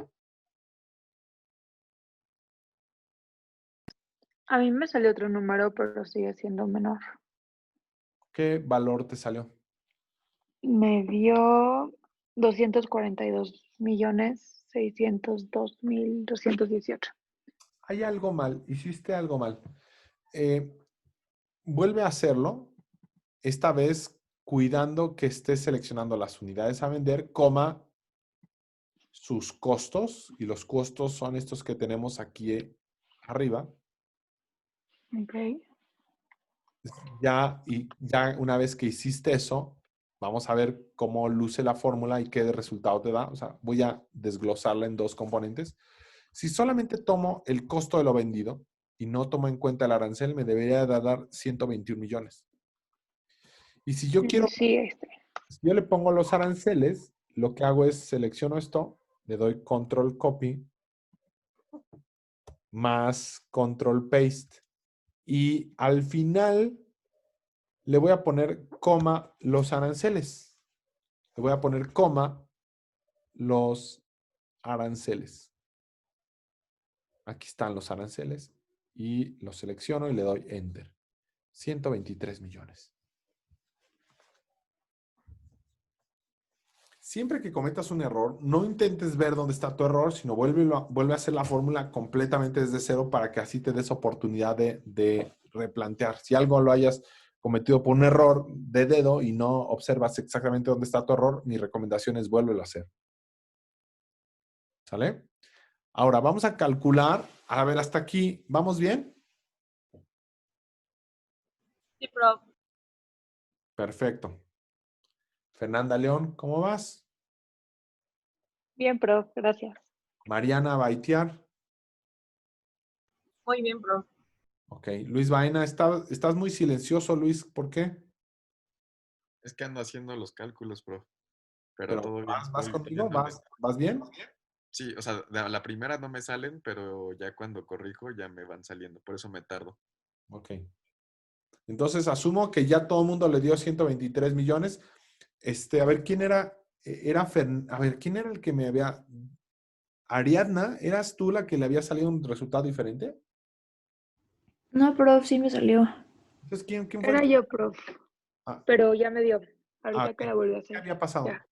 A mí me salió otro número, pero sigue siendo menor. ¿Qué valor te salió? Me dio 242.602.218. Hay algo mal. Hiciste algo mal. Vuelve a hacerlo. Esta vez cuidando que estés seleccionando las unidades a vender, coma sus costos. Y los costos son estos que tenemos aquí arriba. Ok. Ya una vez que hiciste eso, vamos a ver cómo luce la fórmula y qué resultado te da. O sea, voy a desglosarla en dos componentes. Si solamente tomo el costo de lo vendido y no tomo en cuenta el arancel, me debería de dar 121 millones. Y si yo quiero, Sí, si yo le pongo los aranceles, lo que hago es selecciono esto, le doy control copy más control paste. Y al final le voy a poner coma los aranceles. Le voy a poner coma los aranceles. Aquí están los aranceles. Y los selecciono y le doy enter. 123 millones. Siempre que cometas un error, no intentes ver dónde está tu error, sino vuelve a hacer la fórmula completamente desde cero para que así te des oportunidad de replantear. Si algo lo hayas cometido por un error de dedo y no observas exactamente dónde está tu error, mi recomendación es vuélvelo a hacer. ¿Sale? Ahora vamos a calcular. A ver, hasta aquí, ¿vamos bien? Sí, prof. Perfecto. Fernanda León, ¿cómo vas? bien, prof, gracias. Mariana Baitiar. Muy bien, prof. Ok. Luis Baena, estás muy silencioso, Luis. ¿Por qué? Es que ando haciendo los cálculos, prof. Pero Pero todo bien. ¿vas Voy conmigo? teniendo ¿Vas bien? Sí, o sea, de la primera no me salen, pero ya cuando corrijo ya me van saliendo. Por eso me tardo. Ok. Entonces asumo que ya todo el mundo le dio 123 millones. A ver, ¿quién era? A ver, ¿quién era el que me había... Ariadna, ¿eras tú la que le había salido un resultado diferente? No, prof, sí me salió. Entonces, ¿quién fue? Era yo, prof, Ah, pero ya me dio. Ahorita ok. que la volví a ¿Qué hacer. había pasado? Ya.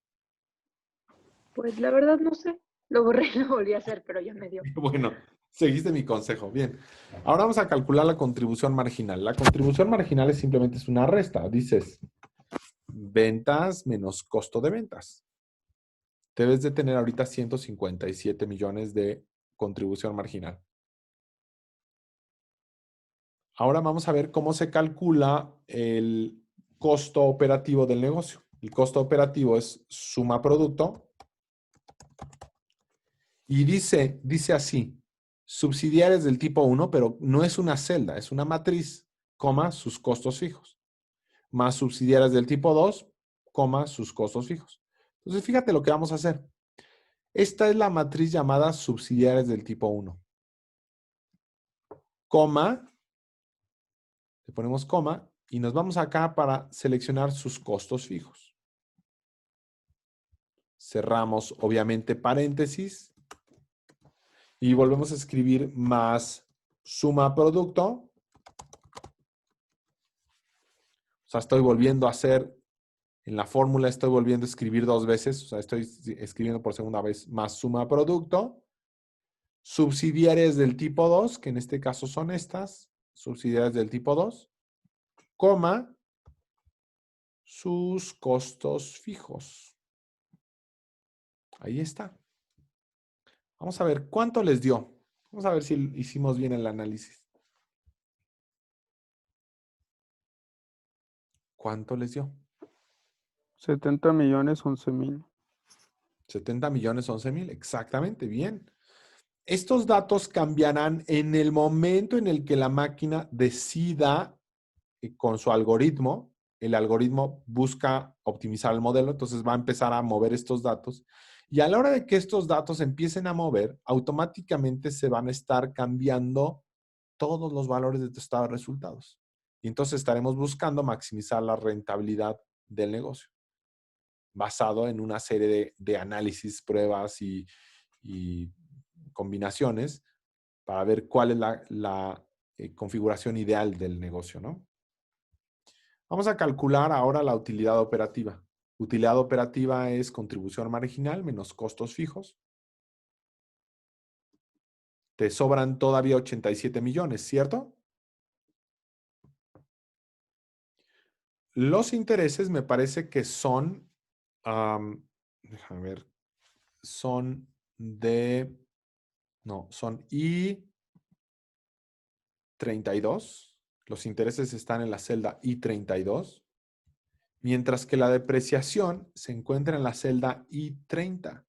Pues la verdad no sé. Lo borré y lo volví a hacer, pero ya me dio. Bueno, seguiste mi consejo. Bien. Ahora vamos a calcular la contribución marginal. La contribución marginal simplemente es una resta. Dices, ventas menos costo de ventas. Debes de tener ahorita 157 millones de contribución marginal. Ahora vamos a ver cómo se calcula el costo operativo del negocio. El costo operativo es suma producto. Y dice así, subsidiarias del tipo 1, pero no es una celda, es una matriz, coma, sus costos fijos. Más subsidiarias del tipo 2, coma, sus costos fijos. Entonces, fíjate lo que vamos a hacer. Esta es la matriz llamada subsidiarias del tipo 1. Coma, le ponemos coma y nos vamos acá para seleccionar sus costos fijos. Cerramos, obviamente, paréntesis y volvemos a escribir más suma producto sea, estoy volviendo a hacer, en la fórmula estoy volviendo a escribir 2 veces, o sea, estoy escribiendo por segunda vez más suma producto. Subsidiarias del tipo 2, que en este caso son estas, subsidiarias del tipo 2, coma, sus costos fijos. Ahí está. Vamos a ver cuánto les dio. Vamos a ver si hicimos bien el análisis. ¿Cuánto les dio? 70 millones 11,000. 70 millones 11,000, exactamente, bien. Estos datos cambiarán en el momento en el que la máquina decida con su algoritmo. El algoritmo busca optimizar el modelo, entonces va a empezar a mover estos datos. Y a la hora de que estos datos empiecen a mover, automáticamente se van a estar cambiando todos los valores de tu estado de resultados. Y entonces estaremos buscando maximizar la rentabilidad del negocio, basado en una serie de análisis, pruebas y combinaciones para ver cuál es la configuración ideal del negocio, ¿no? Vamos a calcular ahora la utilidad operativa. Utilidad operativa es contribución marginal menos costos fijos. Te sobran todavía 87 millones, ¿cierto? Los intereses me parece que son, déjame ver, son son I32. Los intereses están en la celda I32, mientras que la depreciación se encuentra en la celda I30.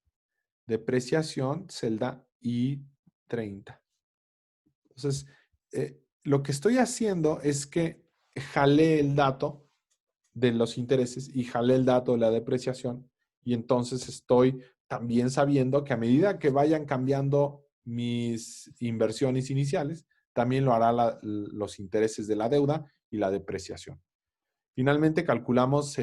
Depreciación, celda I30. Entonces, lo que estoy haciendo es que jalé el dato de los intereses y jalé el dato de la depreciación, y entonces estoy también sabiendo que a medida que vayan cambiando mis inversiones iniciales, también lo hará los intereses de la deuda y la depreciación. Finalmente, calculamos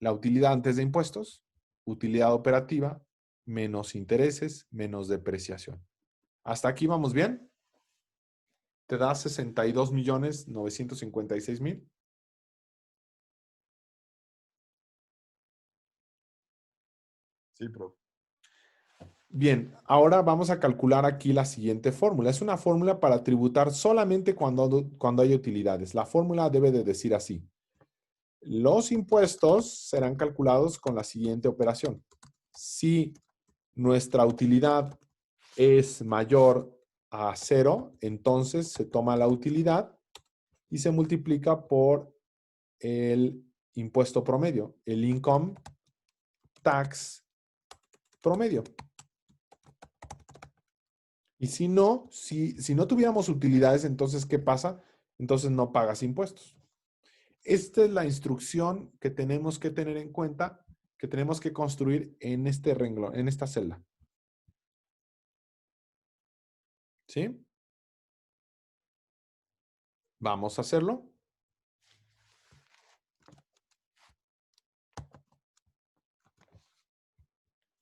la utilidad antes de impuestos, utilidad operativa, menos intereses, menos depreciación. ¿Hasta aquí vamos bien? Te da 62,956,000. Sí, profe. Bien, ahora vamos a calcular aquí la siguiente fórmula. Es una fórmula para tributar solamente cuando hay utilidades. La fórmula debe de decir así. Los impuestos serán calculados con la siguiente operación. Si nuestra utilidad es mayor a 0, entonces se toma la utilidad y se multiplica por el impuesto promedio, el income tax promedio. Y si no tuviéramos utilidades, entonces, ¿qué pasa? Entonces no pagas impuestos. Esta es la instrucción que tenemos que tener en cuenta, que tenemos que construir en este renglón, en esta celda. ¿Sí? Vamos a hacerlo.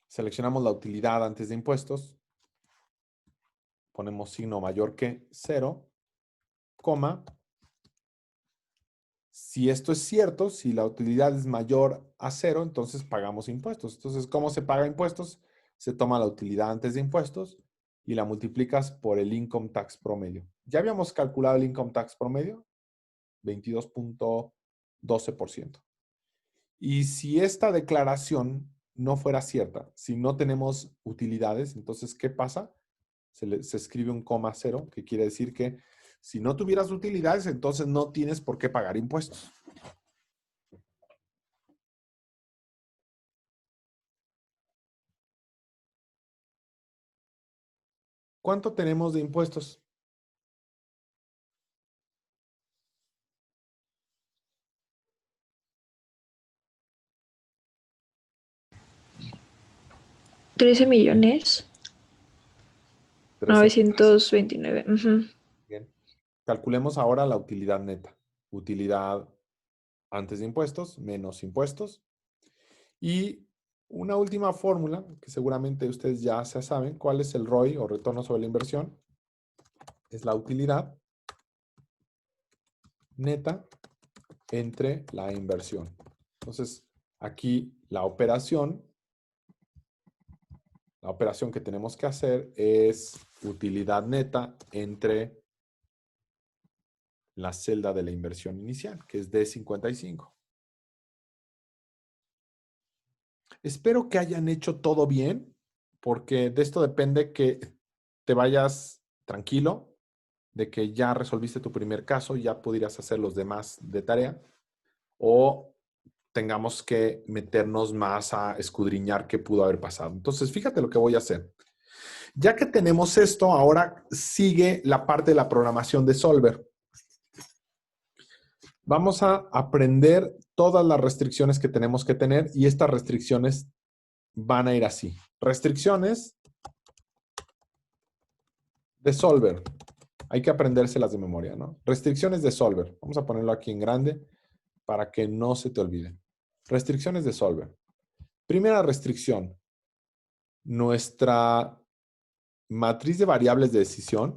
Seleccionamos la utilidad antes de impuestos. Ponemos signo mayor que 0, coma. Si esto es cierto, si la utilidad es mayor a 0, entonces pagamos impuestos. Entonces, ¿cómo se paga impuestos? Se toma la utilidad antes de impuestos y la multiplicas por el income tax promedio. Ya habíamos calculado el income tax promedio, 22.12%. Y si esta declaración no fuera cierta, si no tenemos utilidades, entonces, ¿qué pasa? Se escribe un coma 0, que quiere decir que si no tuvieras utilidades, entonces no tienes por qué pagar impuestos. ¿Cuánto tenemos de impuestos? $13 millones 929. Bien. Calculemos ahora la utilidad neta. Utilidad antes de impuestos, menos impuestos. Y una última fórmula, que seguramente ustedes ya se saben, ¿cuál es el ROI o retorno sobre la inversión? Es la utilidad neta entre la inversión. Entonces, aquí la operación que tenemos que hacer es utilidad neta entre la celda de la inversión inicial, que es D55. Espero que hayan hecho todo bien, porque de esto depende que te vayas tranquilo, de que ya resolviste tu primer caso y ya pudieras hacer los demás de tarea, o tengamos que meternos más a escudriñar qué pudo haber pasado. Entonces, fíjate lo que voy a hacer. Ya que tenemos esto, ahora sigue la parte de la programación de Solver. Vamos a aprender todas las restricciones que tenemos que tener y estas restricciones van a ir así. Restricciones de Solver. Hay que aprendérselas de memoria, ¿no? Restricciones de Solver. Vamos a ponerlo aquí en grande para que no se te olvide. Restricciones de Solver. Primera restricción. Nuestra matriz de variables de decisión.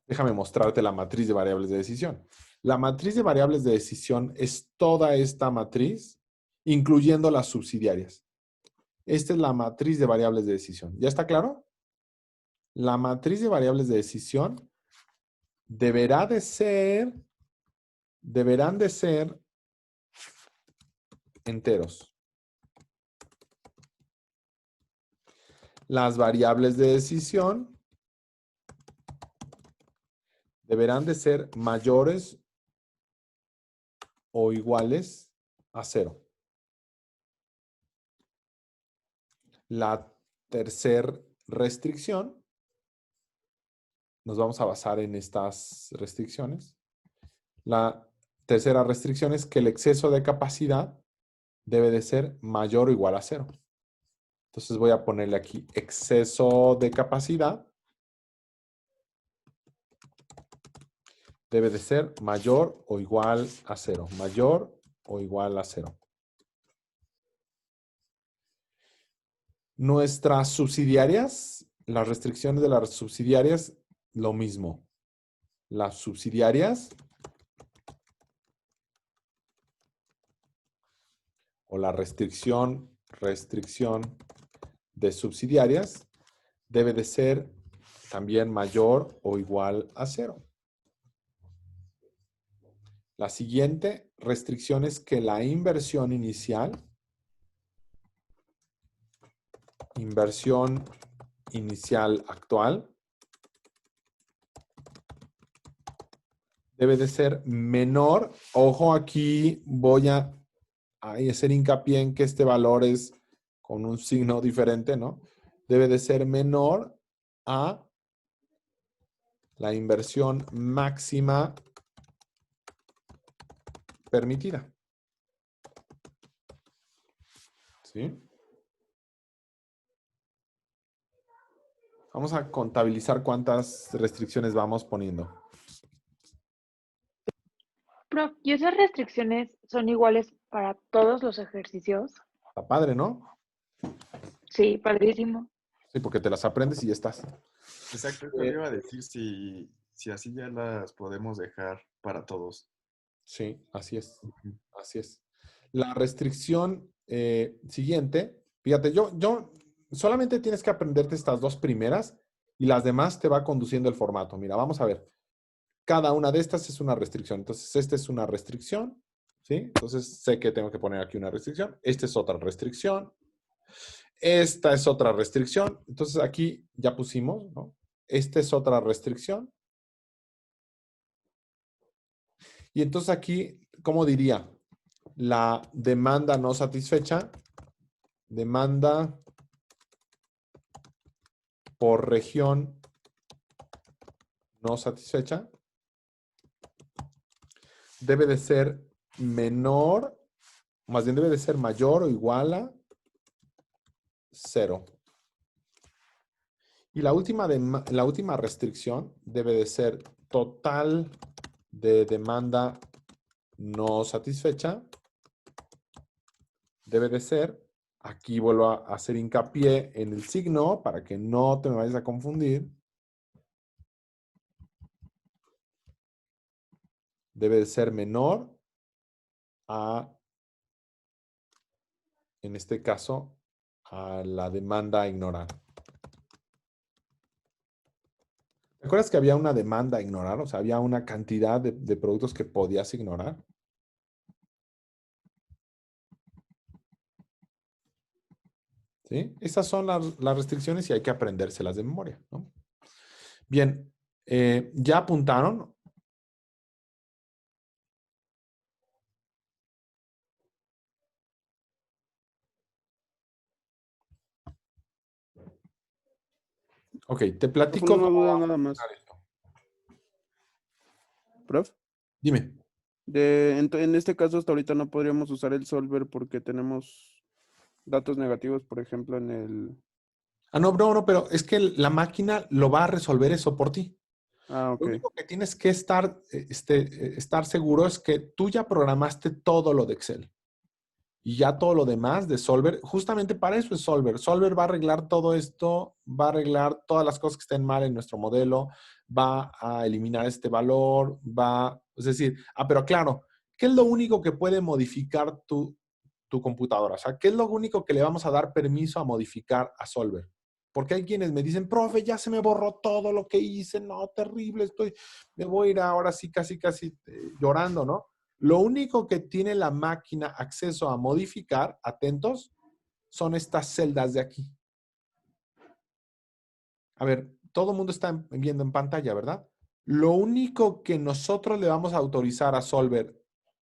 Déjame mostrarte la matriz de variables de decisión. La matriz de variables de decisión es toda esta matriz, incluyendo las subsidiarias. Esta es la matriz de variables de decisión. ¿Ya está claro? La matriz de variables de decisión deberán de ser enteros. Las variables de decisión deberán de ser mayores o iguales a 0. La tercera restricción, nos vamos a basar en estas restricciones. La tercera restricción es que el exceso de capacidad debe de ser mayor o igual a 0. Entonces voy a ponerle aquí exceso de capacidad debe de ser mayor o igual a 0. Mayor o igual a 0. Nuestras subsidiarias, las restricciones de las subsidiarias, lo mismo. Las subsidiarias o la restricción de subsidiarias debe de ser también mayor o igual a 0. La siguiente restricción es que la inversión inicial actual debe de ser menor. Ojo, aquí voy a hacer hincapié en que este valor es con un signo diferente, ¿no? Debe de ser menor a la inversión máxima permitida. ¿Sí? Vamos a contabilizar cuántas restricciones vamos poniendo. Prof, ¿y esas restricciones son iguales para todos los ejercicios? Está padre, ¿no? Sí, padrísimo. Sí, porque te las aprendes y ya estás. Exacto, yo iba a decir si así ya las podemos dejar para todos. Sí, así es. Así es. La restricción siguiente, fíjate, yo solamente tienes que aprenderte estas dos primeras y las demás te va conduciendo el formato. Mira, vamos a ver. Cada una de estas es una restricción. Entonces, esta es una restricción, ¿sí? Entonces, sé que tengo que poner aquí una restricción. Esta es otra restricción. Esta es otra restricción. Entonces, aquí ya pusimos, ¿no? Esta es otra restricción. Y entonces aquí, ¿cómo diría? La demanda no satisfecha. Demanda por región no satisfecha. Debe de ser menor, más bien debe de ser mayor o igual a 0. Y la última restricción debe de ser total de demanda no satisfecha. Debe de ser, aquí vuelvo a hacer hincapié en el signo para que no te me vayas a confundir. debe de ser menor a, en este caso, a la demanda a ignorar. ¿Te acuerdas que había una demanda a ignorar? O sea, había una cantidad de productos que podías ignorar. ¿Sí? Esas son las restricciones y hay que aprendérselas de memoria, ¿no? Bien, ¿ya apuntaron? Ok, te platico Una cómo duda vamos a nada más. hacer esto. Prof. Dime. En este caso, hasta ahorita no podríamos usar el solver porque tenemos datos negativos, por ejemplo, en el... Ah, no, pero es que la máquina lo va a resolver eso por ti. Ah, Lo ok. único que tienes que estar seguro es que tú ya programaste todo lo de Excel. Y ya todo lo demás de Solver, justamente para eso es Solver. Solver va a arreglar todo esto, va a arreglar todas las cosas que estén mal en nuestro modelo, va a eliminar este valor, es decir, pero claro, ¿qué es lo único que puede modificar tu computadora? O sea, ¿qué es lo único que le vamos a dar permiso a modificar a Solver? Porque hay quienes me dicen, profe, ya se me borró todo lo que hice, no, terrible, me voy a ir ahora sí casi llorando, ¿no? Lo único que tiene la máquina acceso a modificar, atentos, son estas celdas de aquí. A ver, todo el mundo está viendo en pantalla, ¿verdad? Lo único que nosotros le vamos a autorizar a Solver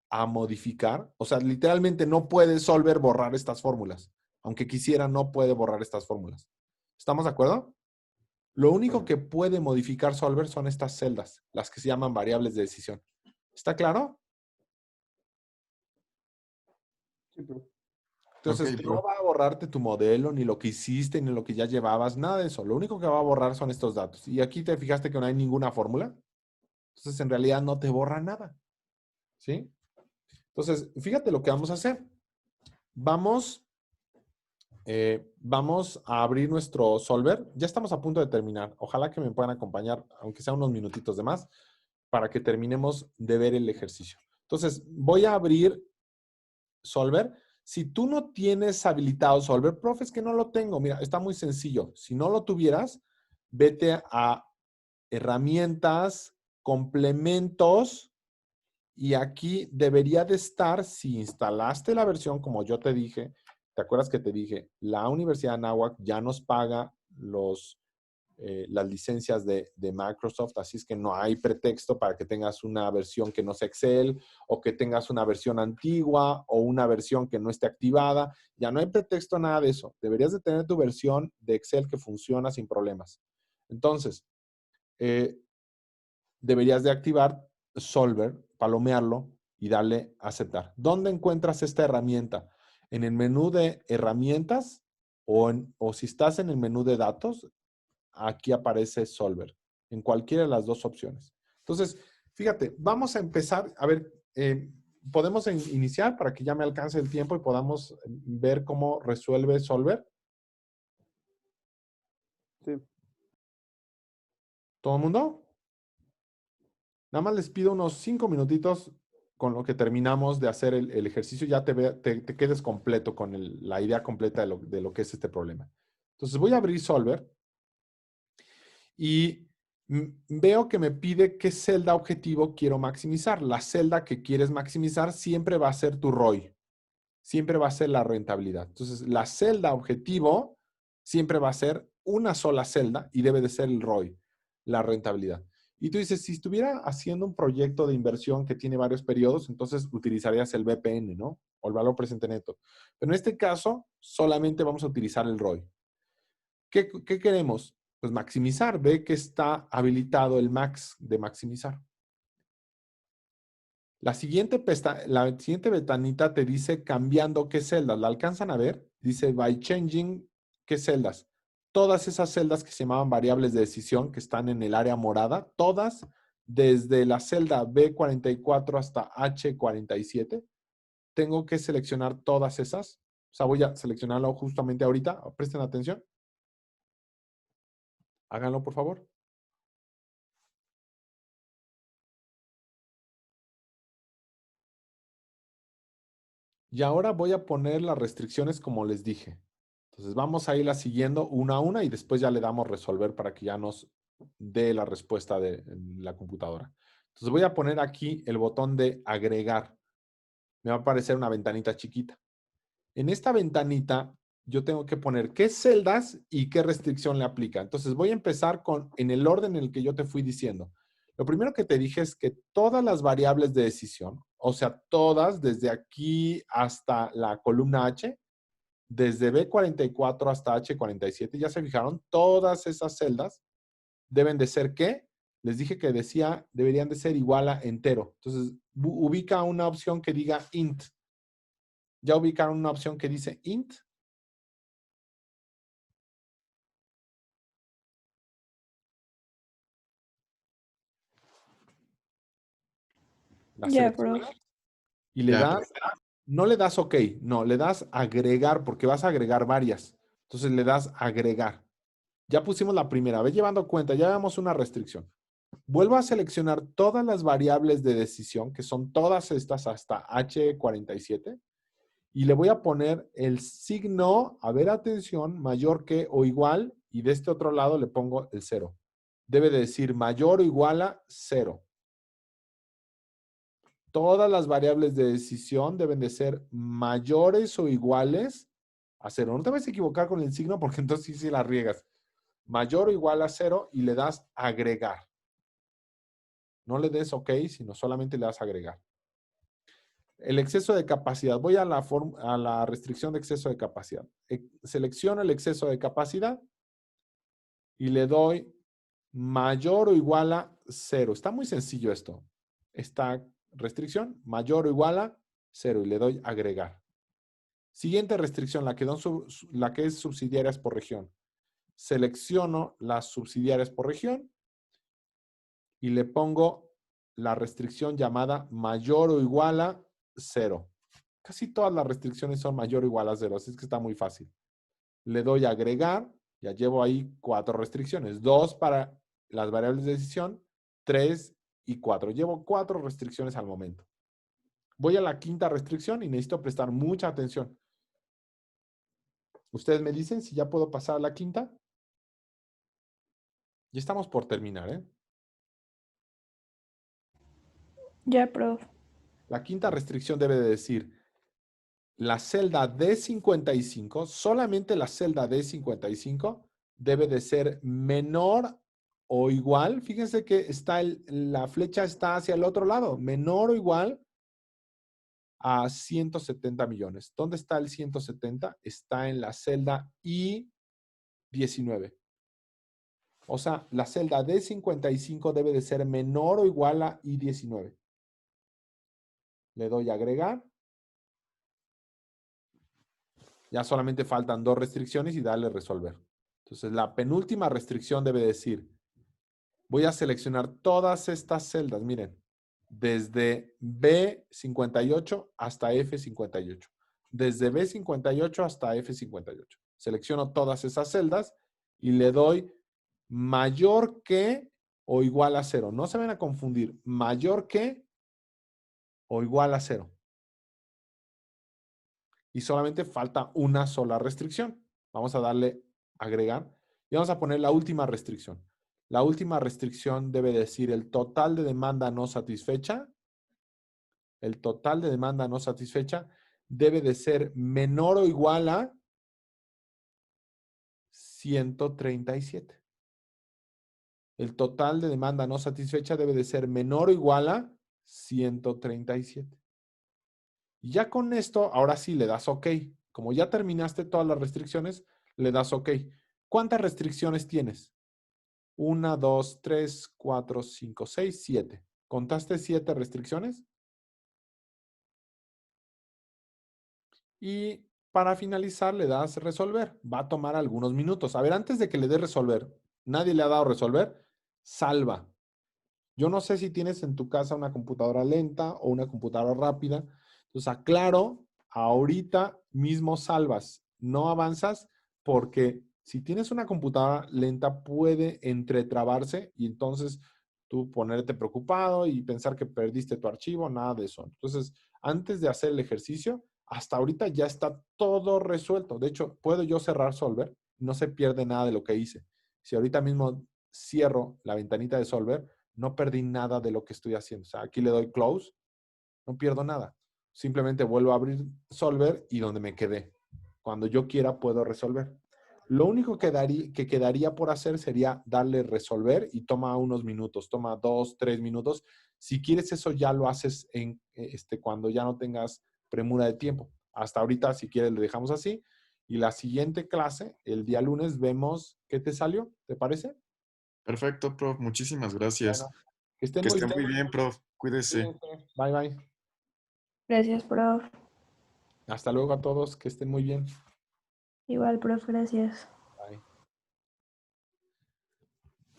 a modificar, o sea, literalmente no puede Solver borrar estas fórmulas. Aunque quisiera, no puede borrar estas fórmulas. ¿Estamos de acuerdo? Lo único que puede modificar Solver son estas celdas, las que se llaman variables de decisión. ¿Está claro? Sí, prof. Entonces, Ok, no va a borrarte tu modelo, ni lo que hiciste, ni lo que ya llevabas, nada de eso. Lo único que va a borrar son estos datos. Y aquí te fijaste que no hay ninguna fórmula. Entonces, en realidad no te borra nada. ¿Sí? Entonces, fíjate lo que vamos a hacer. Vamos a abrir nuestro solver. Ya estamos a punto de terminar. Ojalá que me puedan acompañar, aunque sea unos minutitos de más, para que terminemos de ver el ejercicio. Entonces, voy a abrir Solver. Si tú no tienes habilitado Solver, profe, es que no lo tengo. Mira, está muy sencillo. Si no lo tuvieras, vete a herramientas, complementos, y aquí debería de estar, si instalaste la versión como yo te dije, ¿te acuerdas que te dije? La Universidad de Anáhuac ya nos paga las licencias de Microsoft, así es que no hay pretexto para que tengas una versión que no sea Excel o que tengas una versión antigua o una versión que no esté activada. Ya no hay pretexto, nada de eso. Deberías de tener tu versión de Excel que funciona sin problemas. Entonces, deberías de activar Solver, palomearlo y darle a aceptar. ¿Dónde encuentras esta herramienta? ¿En el menú de herramientas o si estás en el menú de datos? Aquí aparece Solver, en cualquiera de las dos opciones. Entonces, fíjate, vamos a empezar, a ver, podemos iniciar para que ya me alcance el tiempo y podamos ver cómo resuelve Solver. Sí. ¿Todo el mundo? Nada más les pido unos 5 minutitos con lo que terminamos de hacer el ejercicio, ya te quedes completo con la idea completa de lo que es este problema. Entonces voy a abrir Solver y veo que me pide qué celda objetivo quiero maximizar. La celda que quieres maximizar siempre va a ser tu ROI, siempre va a ser la rentabilidad. Entonces la celda objetivo siempre va a ser una sola celda y debe de ser el ROI, la rentabilidad. Y tú dices, si estuviera haciendo un proyecto de inversión que tiene varios periodos, entonces utilizarías el BPN, ¿no? O el valor presente neto. Pero en este caso, solamente vamos a utilizar el ROI. ¿Qué queremos? Pues maximizar. Ve que está habilitado el max de maximizar. La siguiente ventanita te dice cambiando qué celdas. ¿La alcanzan a ver? Dice by changing qué celdas. Todas esas celdas que se llamaban variables de decisión que están en el área morada, todas desde la celda B44 hasta H47, tengo que seleccionar todas esas. O sea, voy a seleccionarlo justamente ahorita. Presten atención. Háganlo, por favor. Y ahora voy a poner las restricciones como les dije. Entonces vamos a irlas siguiendo una a una y después ya le damos resolver para que ya nos dé la respuesta de la computadora. Entonces voy a poner aquí el botón de agregar. Me va a aparecer una ventanita chiquita. En esta ventanita yo tengo que poner qué celdas y qué restricción le aplica. Entonces voy a empezar en el orden en el que yo te fui diciendo. Lo primero que te dije es que todas las variables de decisión, o sea, todas desde aquí hasta la columna H, desde B44 hasta H47, ya se fijaron, todas esas celdas deben de ser ¿qué? Les dije que deberían de ser igual a entero. Entonces, ubica una opción que diga int. ¿Ya ubicaron una opción que dice int? La Ya, seleccionas prof. y le Ya. das, no le das OK, no, le das agregar porque vas a agregar varias. Entonces le das agregar. Ya pusimos la primera, ve llevando cuenta, ya damos una restricción. Vuelvo a seleccionar todas las variables de decisión, que son todas estas hasta H47, y le voy a poner el signo, a ver, atención, mayor que o igual, y de este otro lado le pongo el 0. Debe de decir mayor o igual a 0. Todas las variables de decisión deben de ser mayores o iguales a 0. No te vas a equivocar con el signo porque entonces sí la riegas. Mayor o igual a 0 y le das agregar. No le des OK, sino solamente le das agregar. El exceso de capacidad. Voy a la restricción de exceso de capacidad. Selecciono el exceso de capacidad y le doy mayor o igual a 0. Está muy sencillo esto. Esta restricción, mayor o igual a 0 y le doy agregar. Siguiente restricción, la que es subsidiarias por región. Selecciono las subsidiarias por región y le pongo la restricción llamada mayor o igual a 0. Casi todas las restricciones son mayor o igual a 0, así es que está muy fácil. Le doy a agregar, ya llevo ahí 4 restricciones. 2 para las variables de decisión, 3 y 4. Llevo 4 restricciones al momento. Voy a la quinta restricción y necesito prestar mucha atención. Ustedes me dicen si ya puedo pasar a la quinta. Ya estamos por terminar, ¿eh? Ya, prof. La quinta restricción debe de decir la celda D55, solamente la celda D55 debe de ser menor o igual. Fíjense que la flecha está hacia el otro lado, menor o igual a 170 millones. ¿Dónde está el 170? Está en la celda I19. O sea, la celda D55 debe de ser menor o igual a I19. Le doy a agregar. Ya solamente faltan 2 restricciones y darle resolver. Entonces, la penúltima restricción debe decir, voy a seleccionar todas estas celdas, miren, desde B58 hasta F58. Desde B58 hasta F58. Selecciono todas esas celdas y le doy mayor que o igual a 0. No se van a confundir. Mayor que o igual a 0. Y solamente falta una sola restricción. Vamos a darle agregar y vamos a poner la última restricción. La última restricción debe decir el total de demanda no satisfecha. El total de demanda no satisfecha debe de ser menor o igual a 137. El total de demanda no satisfecha debe de ser menor o igual a 137. Y ya con esto, ahora sí le das OK. Como ya terminaste todas las restricciones, le das OK. ¿Cuántas restricciones tienes? 1, 2, 3, 4, 5, 6, 7. ¿Contaste 7 restricciones? Y para finalizar le das resolver. Va a tomar algunos minutos. A ver, antes de que le dé resolver, nadie le ha dado resolver, salva. Yo no sé si tienes en tu casa una computadora lenta o una computadora rápida. Entonces, aclaro, ahorita mismo salvas. No avanzas porque si tienes una computadora lenta puede entretrabarse y entonces tú ponerte preocupado y pensar que perdiste tu archivo, nada de eso. Entonces, antes de hacer el ejercicio, hasta ahorita ya está todo resuelto. De hecho, puedo yo cerrar Solver, no se pierde nada de lo que hice. Si ahorita mismo cierro la ventanita de Solver, no perdí nada de lo que estoy haciendo. O sea, aquí le doy close, no pierdo nada. Simplemente vuelvo a abrir Solver y donde me quedé. Cuando yo quiera puedo resolver. Lo único que quedaría por hacer sería darle resolver y toma unos minutos, toma 2, 3 minutos. Si quieres eso ya lo haces cuando ya no tengas premura de tiempo. Hasta ahorita, si quieres, lo dejamos así. Y la siguiente clase, el día lunes, vemos qué te salió. ¿Te parece? Perfecto, prof. Muchísimas gracias. Bueno, que estén Que muy esté bien. muy bien, prof. Cuídese. Cuídense. Bye, bye. Gracias, prof. Hasta luego a todos. Que estén muy bien. Igual, prof, gracias. Bye.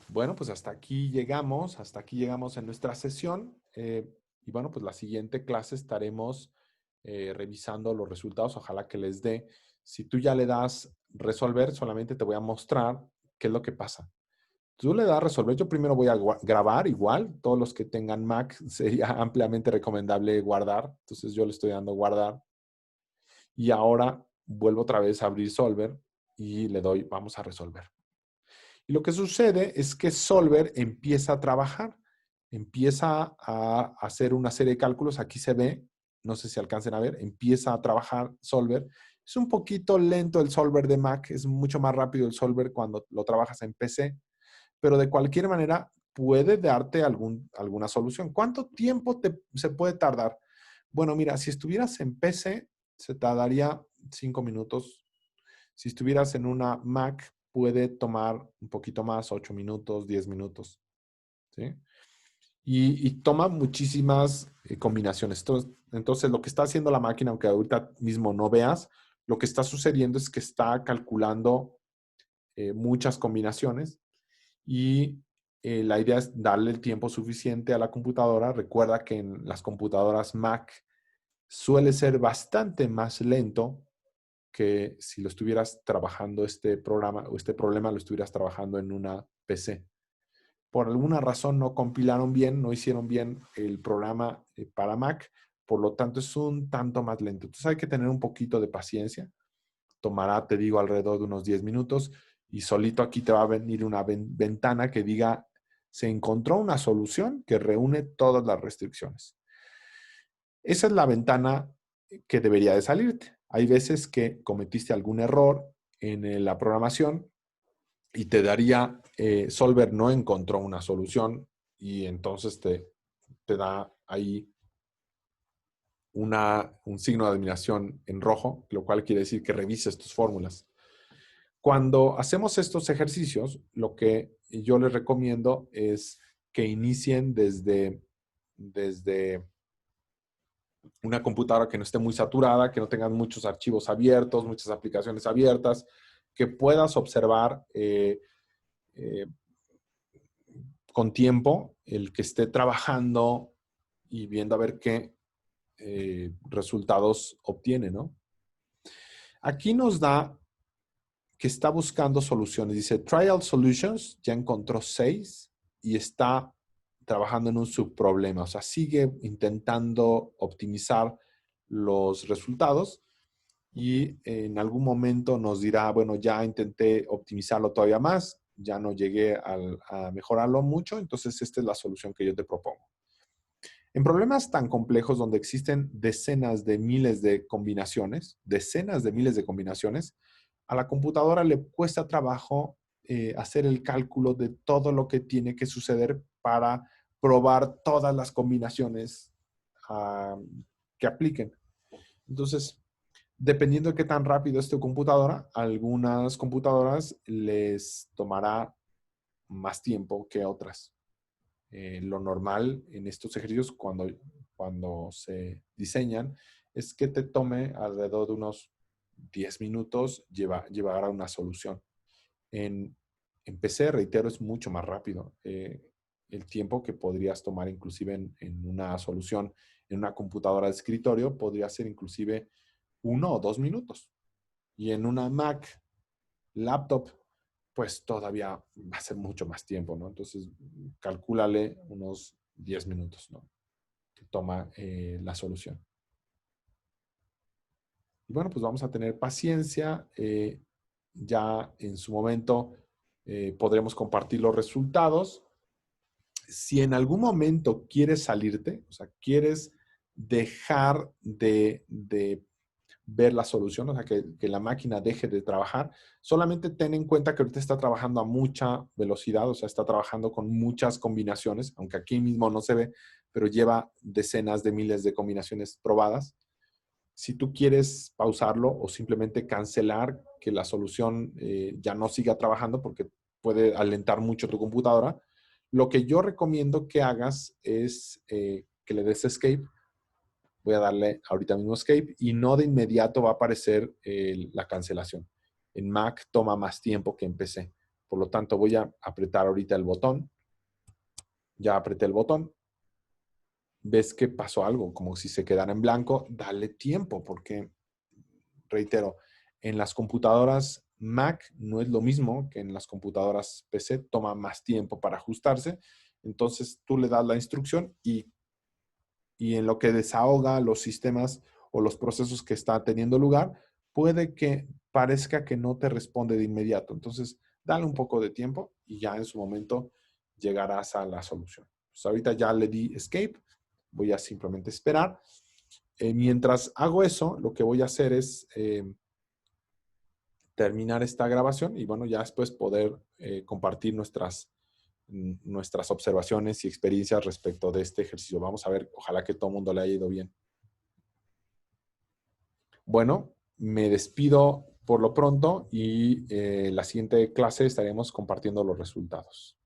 Bueno, pues hasta aquí llegamos en nuestra sesión. Y bueno, pues la siguiente clase estaremos revisando los resultados. Ojalá que les dé. Si tú ya le das resolver, solamente te voy a mostrar qué es lo que pasa. Tú le das resolver. Yo primero voy a grabar igual. Todos los que tengan Mac sería ampliamente recomendable guardar. Entonces yo le estoy dando guardar. Y ahora vuelvo otra vez a abrir Solver y le doy vamos a resolver. Y lo que sucede es que Solver empieza a trabajar, empieza a hacer una serie de cálculos. Aquí se ve, no sé si alcancen a ver, empieza a trabajar Solver. Es un poquito lento el Solver de Mac, es mucho más rápido el Solver cuando lo trabajas en PC, pero de cualquier manera puede darte alguna solución. ¿Cuánto tiempo se puede tardar? Bueno, mira, si estuvieras en PC, se tardaría 5 minutos. Si estuvieras en una Mac, puede tomar un poquito más, 8 minutos, 10 minutos. ¿Sí? Y toma muchísimas combinaciones. Entonces, lo que está haciendo la máquina, aunque ahorita mismo no veas, lo que está sucediendo es que está calculando muchas combinaciones y la idea es darle el tiempo suficiente a la computadora. Recuerda que en las computadoras Mac suele ser bastante más lento que si lo estuvieras trabajando este programa o este problema lo estuvieras trabajando en una PC. Por alguna razón no compilaron bien, no hicieron bien el programa para Mac, por lo tanto es un tanto más lento. Entonces hay que tener un poquito de paciencia. Tomará, te digo, alrededor de unos 10 minutos y solito aquí te va a venir una ventana que diga, se encontró una solución que reúne todas las restricciones. Esa es la ventana que debería de salirte. Hay veces que cometiste algún error en la programación y te daría, Solver no encontró una solución y entonces te da ahí un signo de admiración en rojo, lo cual quiere decir que revises tus fórmulas. Cuando hacemos estos ejercicios, lo que yo les recomiendo es que inicien desde una computadora que no esté muy saturada, que no tengan muchos archivos abiertos, muchas aplicaciones abiertas, que puedas observar con tiempo el que esté trabajando y viendo a ver qué resultados obtiene, ¿no? Aquí nos da que está buscando soluciones. Dice Trial Solutions, ya encontró 6 y está trabajando en un subproblema. O sea, sigue intentando optimizar los resultados y en algún momento nos dirá, bueno, ya intenté optimizarlo todavía más, ya no llegué a mejorarlo mucho, entonces esta es la solución que yo te propongo. En problemas tan complejos donde existen decenas de miles de combinaciones, a la computadora le cuesta trabajo hacer el cálculo de todo lo que tiene que suceder para probar todas las combinaciones que apliquen. Entonces, dependiendo de qué tan rápido es tu computadora, algunas computadoras les tomará más tiempo que otras. Lo normal en estos ejercicios cuando se diseñan es que te tome alrededor de unos 10 minutos llevar a una solución. En PC, reitero, es mucho más rápido. El tiempo que podrías tomar inclusive en una solución en una computadora de escritorio podría ser inclusive 1 o 2 minutos. Y en una Mac laptop, pues todavía va a ser mucho más tiempo, ¿no? Entonces, calcúlale unos 10 minutos, ¿no? Que toma la solución. bueno, pues vamos a tener paciencia. Ya en su momento podremos compartir los resultados. Si en algún momento quieres salirte, o sea, quieres dejar de ver la solución, o sea, que la máquina deje de trabajar, solamente ten en cuenta que ahorita está trabajando a mucha velocidad, o sea, está trabajando con muchas combinaciones, aunque aquí mismo no se ve, pero lleva decenas de miles de combinaciones probadas. Si tú quieres pausarlo o simplemente cancelar que la solución ya no siga trabajando porque puede alentar mucho tu computadora, lo que yo recomiendo que hagas es que le des escape. Voy a darle ahorita mismo escape y no de inmediato va a aparecer la cancelación. En Mac toma más tiempo que en PC. Por lo tanto, voy a apretar ahorita el botón. Ya apreté el botón. Ves que pasó algo, como si se quedara en blanco. Dale tiempo, porque, reitero, en las computadoras Mac no es lo mismo que en las computadoras PC. Toma más tiempo para ajustarse. Entonces, tú le das la instrucción y en lo que desahoga los sistemas o los procesos que están teniendo lugar, puede que parezca que no te responde de inmediato. Entonces, dale un poco de tiempo y ya en su momento llegarás a la solución. Pues ahorita ya le di escape. Voy a simplemente esperar. Mientras hago eso, lo que voy a hacer es terminar esta grabación y bueno, ya después poder compartir nuestras observaciones y experiencias respecto de este ejercicio. Vamos a ver, ojalá que todo el mundo le haya ido bien. Bueno, me despido por lo pronto y la siguiente clase estaremos compartiendo los resultados.